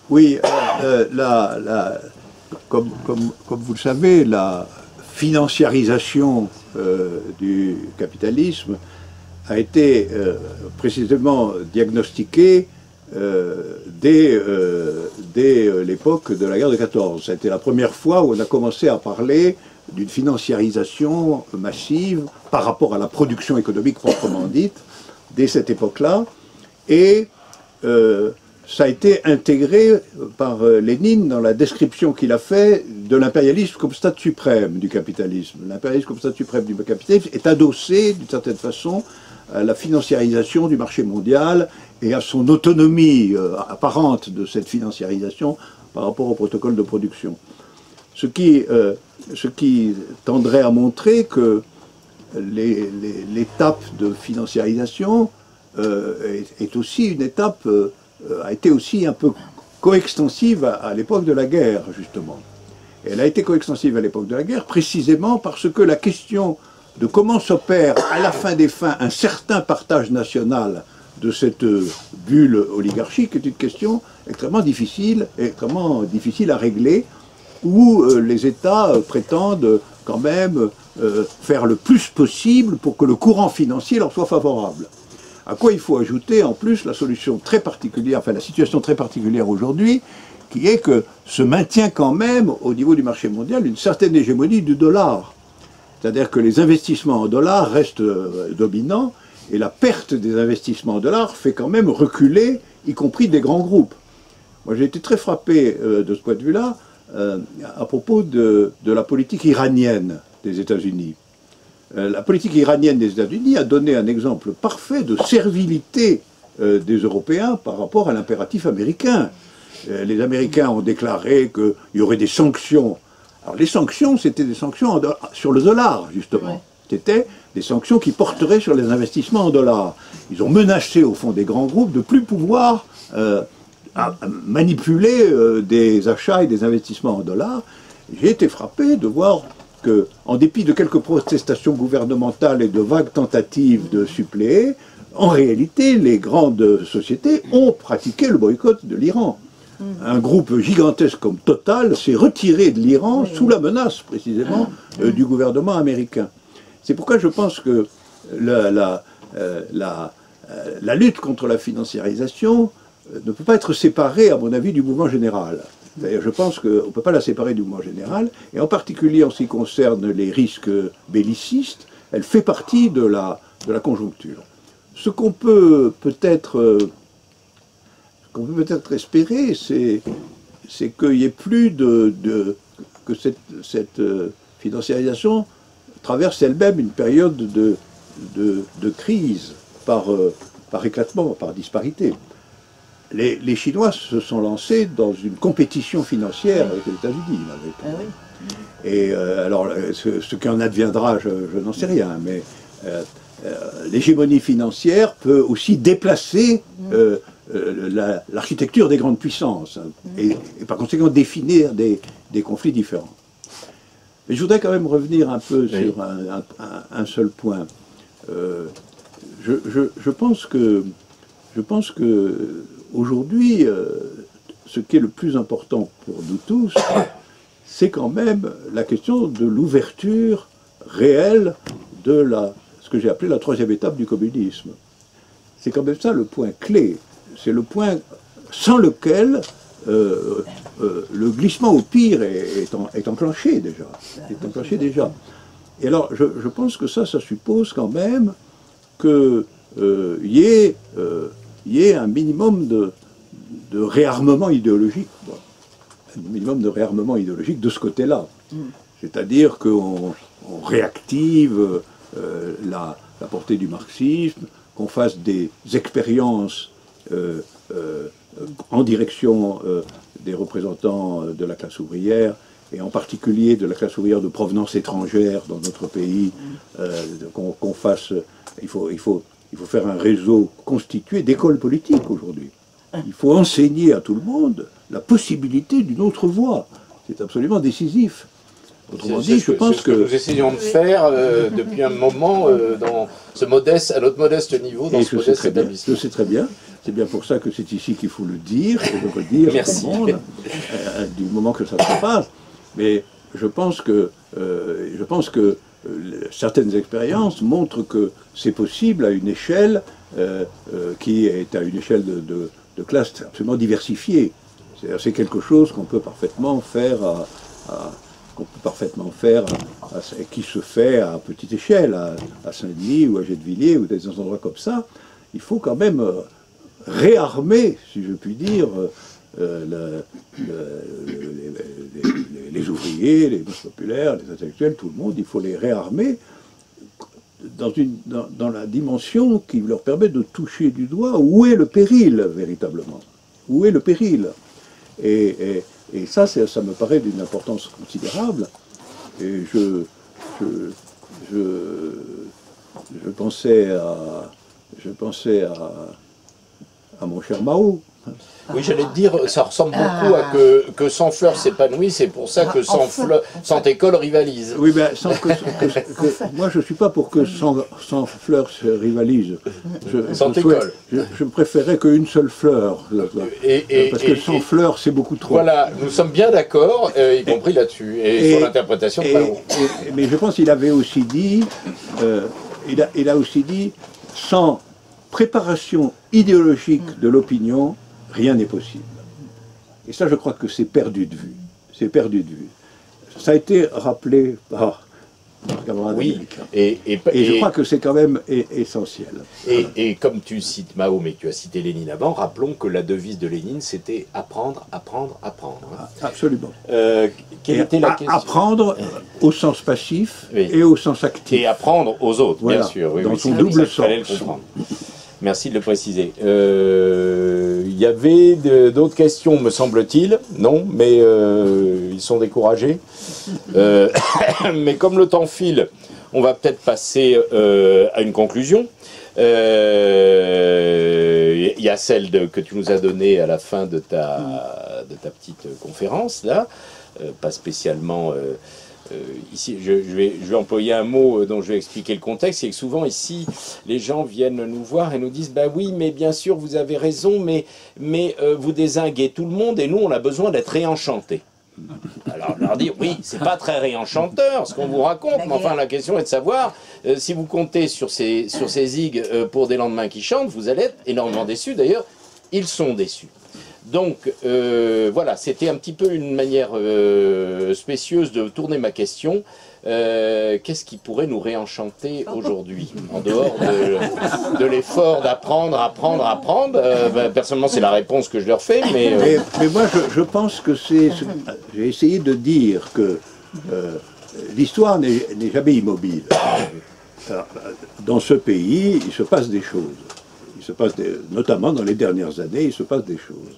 Oui, comme vous le savez, la financiarisation du capitalisme a été précisément diagnostiquée dès l'époque de la guerre de 14. C'était la première fois où on a commencé à parler d'une financiarisation massive par rapport à la production économique proprement dite, dès cette époque-là, et ça a été intégré par Lénine dans la description qu'il a fait de l'impérialisme comme stade suprême du capitalisme. L'impérialisme comme stade suprême du capitalisme est adossé, d'une certaine façon, à la financiarisation du marché mondial et à son autonomie apparente de cette financiarisation par rapport au protocole de production. Ce qui tendrait à montrer que l'étape de financiarisation est aussi une étape, a été aussi un peu coextensive à l'époque de la guerre, justement. Et elle a été coextensive à l'époque de la guerre précisément parce que la question de comment s'opère à la fin des fins un certain partage national de cette bulle oligarchique est une question extrêmement difficile à régler, où les États prétendent quand même faire le plus possible pour que le courant financier leur soit favorable. À quoi il faut ajouter en plus la solution très particulière, enfin la situation très particulière aujourd'hui, qui est que se maintient quand même au niveau du marché mondial une certaine hégémonie du dollar. C'est-à-dire que les investissements en dollars restent dominants et la perte des investissements en dollars fait quand même reculer, y compris des grands groupes. Moi j'ai été très frappé de ce point de vue-là à propos de la politique iranienne des États-Unis. La politique iranienne des États-Unis a donné un exemple parfait de servilité des Européens par rapport à l'impératif américain. Les Américains ont déclaré qu'il y aurait des sanctions. Alors les sanctions, c'était des sanctions sur le dollar, justement. Ouais. C'était des sanctions qui porteraient sur les investissements en dollars. Ils ont menacé, au fond, des grands groupes de ne plus pouvoir manipuler des achats et des investissements en dollars. J'ai été frappé de voir que, en dépit de quelques protestations gouvernementales et de vagues tentatives de suppléer, en réalité, les grandes sociétés ont pratiqué le boycott de l'Iran. Un groupe gigantesque comme Total s'est retiré de l'Iran sous la menace, précisément, du gouvernement américain. C'est pourquoi je pense que la lutte contre la financiarisation ne peut pas être séparée, à mon avis, du mouvement général. Je pense qu'on ne peut pas la séparer du mouvement général, et en particulier en ce qui concerne les risques bellicistes, elle fait partie de la conjoncture. Ce qu'on peut peut-être espérer, c'est qu'il n'y ait plus que cette financiarisation traverse elle-même une période de crise par éclatement, par disparité. Les Chinois se sont lancés dans une compétition financière avec les États-Unis. Et alors, ce qui en adviendra, je n'en sais rien, mais l'hégémonie financière peut aussi déplacer l'architecture des grandes puissances et par conséquent définir des conflits différents. Mais je voudrais quand même revenir un peu sur un seul point. Je pense que aujourd'hui, ce qui est le plus important pour nous tous, c'est quand même la question de l'ouverture réelle de ce que j'ai appelé la troisième étape du communisme. C'est quand même ça le point clé. C'est le point sans lequel le glissement au pire est enclenché déjà. Et alors, je pense que ça suppose quand même qu'il y ait un minimum de réarmement idéologique. Un minimum de réarmement idéologique de ce côté-là. C'est-à-dire qu'on réactive la portée du marxisme, qu'on fasse des expériences en direction des représentants de la classe ouvrière, et en particulier de la classe ouvrière de provenance étrangère dans notre pays, qu'on fasse... Il faut faire un réseau constitué d'écoles politiques aujourd'hui. Il faut enseigner à tout le monde la possibilité d'une autre voie. C'est absolument décisif. Autrement dit, je pense que nous essayons de faire depuis un moment dans à notre modeste niveau, dans ce modeste établissement. Je sais très bien. C'est bien pour ça que c'est ici qu'il faut le dire, et le redire Merci. Tout le monde, du moment que ça se passe. Mais je pense que certaines expériences montrent que c'est possible à une échelle qui est à une échelle de classe absolument diversifiée. C'est quelque chose qu'on peut parfaitement faire qui se fait à petite échelle, à Saint-Denis ou à Gennevilliers ou dans des endroits comme ça. Il faut quand même réarmer, si je puis dire, les ouvriers, les masses populaires, les intellectuels, tout le monde, il faut les réarmer dans la dimension qui leur permet de toucher du doigt où est le péril, véritablement. Où est le péril? Et ça, ça me paraît d'une importance considérable. Et je pensais à mon cher Mao. Oui, j'allais te dire, ça ressemble beaucoup à que 100 fleurs s'épanouissent, c'est pour ça que 100 écoles rivalisent. Oui, ben, moi je ne suis pas pour que 100 fleurs se rivalisent. 100 écoles. Je préférais qu'une seule fleur. Parce que 100 fleurs, c'est beaucoup trop. Voilà, nous sommes bien d'accord, y compris là-dessus, et sur l'interprétation de Mao. Mais je pense qu'il avait aussi dit, il a aussi dit, sans préparation idéologique de l'opinion, rien n'est possible. Et ça, je crois que c'est perdu de vue. C'est perdu de vue. Ça a été rappelé par le camarade américain. Et je crois que c'est quand même essentiel. Et comme tu cites Mao, mais que tu as cité Lénine avant, rappelons que la devise de Lénine, c'était apprendre, apprendre, apprendre. Absolument. Quelle était la question? Apprendre au sens passif et au sens actif. Et apprendre aux autres, voilà, bien sûr. Oui, dans son double sens. Fallait le comprendre. Merci de le préciser. Il y avait d'autres questions, me semble-t-il. Non, mais ils sont découragés. Mais comme le temps file, on va peut-être passer à une conclusion. Il y a celle que tu nous as donnée à la fin de ta petite conférence, là. Pas spécialement... ici, je vais employer un mot dont je vais expliquer le contexte, c'est que souvent ici, les gens viennent nous voir et nous disent « Bah oui, mais bien sûr, vous avez raison, mais vous dézinguez tout le monde et nous, on a besoin d'être réenchantés. » Alors, leur dire « Oui, c'est pas très réenchanteur ce qu'on vous raconte, mais enfin, la question est de savoir si vous comptez sur ces zigues pour des lendemains qui chantent, vous allez être énormément déçus. D'ailleurs, ils sont déçus. » Donc, voilà, c'était un petit peu une manière spécieuse de tourner ma question. Qu'est-ce qui pourrait nous réenchanter aujourd'hui, en dehors de l'effort d'apprendre, apprendre, apprendre? Personnellement, c'est la réponse que je leur fais, mais moi, je pense que c'est... J'ai essayé de dire que l'histoire n'est jamais immobile. Alors, dans ce pays, il se passe des choses. Notamment dans les dernières années, il se passe des choses.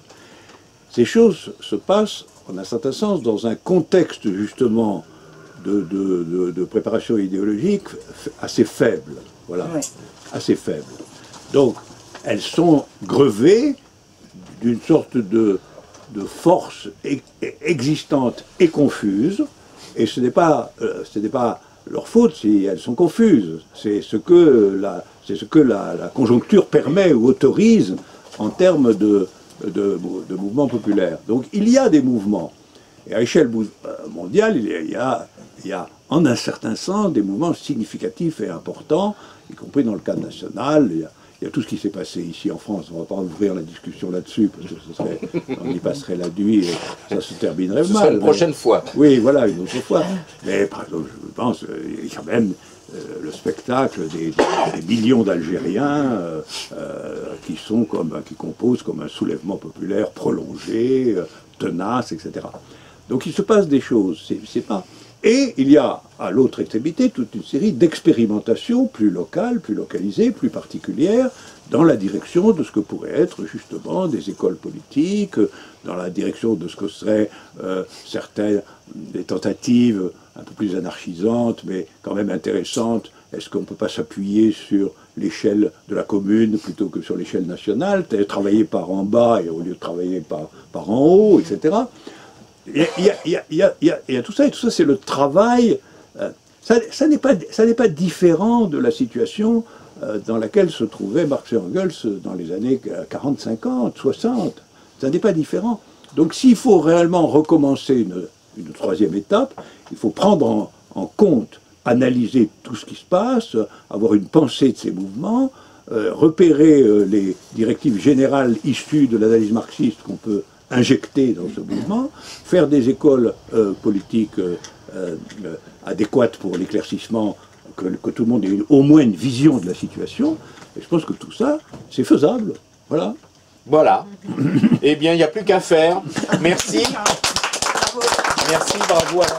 Ces choses se passent, en un certain sens, dans un contexte justement de préparation idéologique assez faible. Voilà, oui. Assez faible. Donc, elles sont grevées d'une sorte de force existante et confuse, et ce n'est pas leur faute si elles sont confuses. C'est ce que la conjoncture permet ou autorise en termes de mouvements populaires. Donc il y a des mouvements. Et à échelle mondiale, il y a en un certain sens des mouvements significatifs et importants, y compris dans le cadre national. Il y a tout ce qui s'est passé ici en France. On ne va pas ouvrir la discussion là-dessus, parce que on y passerait la nuit et ça se terminerait mal. Ce sera une prochaine fois. Oui, voilà, une autre fois. Mais par exemple, je pense qu'il y a quand même le spectacle des millions d'Algériens qui composent comme un soulèvement populaire prolongé, tenace, etc. Donc il se passe des choses. C'est pas... Et il y a, à l'autre extrémité, toute une série d'expérimentations plus locales, plus localisées, plus particulières, dans la direction de ce que pourraient être justement des écoles politiques, dans la direction de ce que seraient certaines des tentatives un peu plus anarchisantes, mais quand même intéressantes. Est-ce qu'on ne peut pas s'appuyer sur l'échelle de la commune plutôt que sur l'échelle nationale, travailler par en bas et au lieu de travailler par en haut, etc. Il y a tout ça, et tout ça c'est le travail. Ça n'est pas différent de la situation dans laquelle se trouvait Marx et Engels dans les années 40, 50, 60. Ça n'est pas différent. Donc s'il faut réellement recommencer une troisième étape, il faut prendre en compte, analyser tout ce qui se passe, avoir une pensée de ces mouvements, repérer les directives générales issues de l'analyse marxiste qu'on peut injecter dans ce mouvement, faire des écoles politiques adéquates pour l'éclaircissement, que tout le monde ait au moins une vision de la situation, et je pense que tout ça, c'est faisable. Voilà. Voilà. Eh bien, il n'y a plus qu'à faire. Merci. Merci, bravo Alain.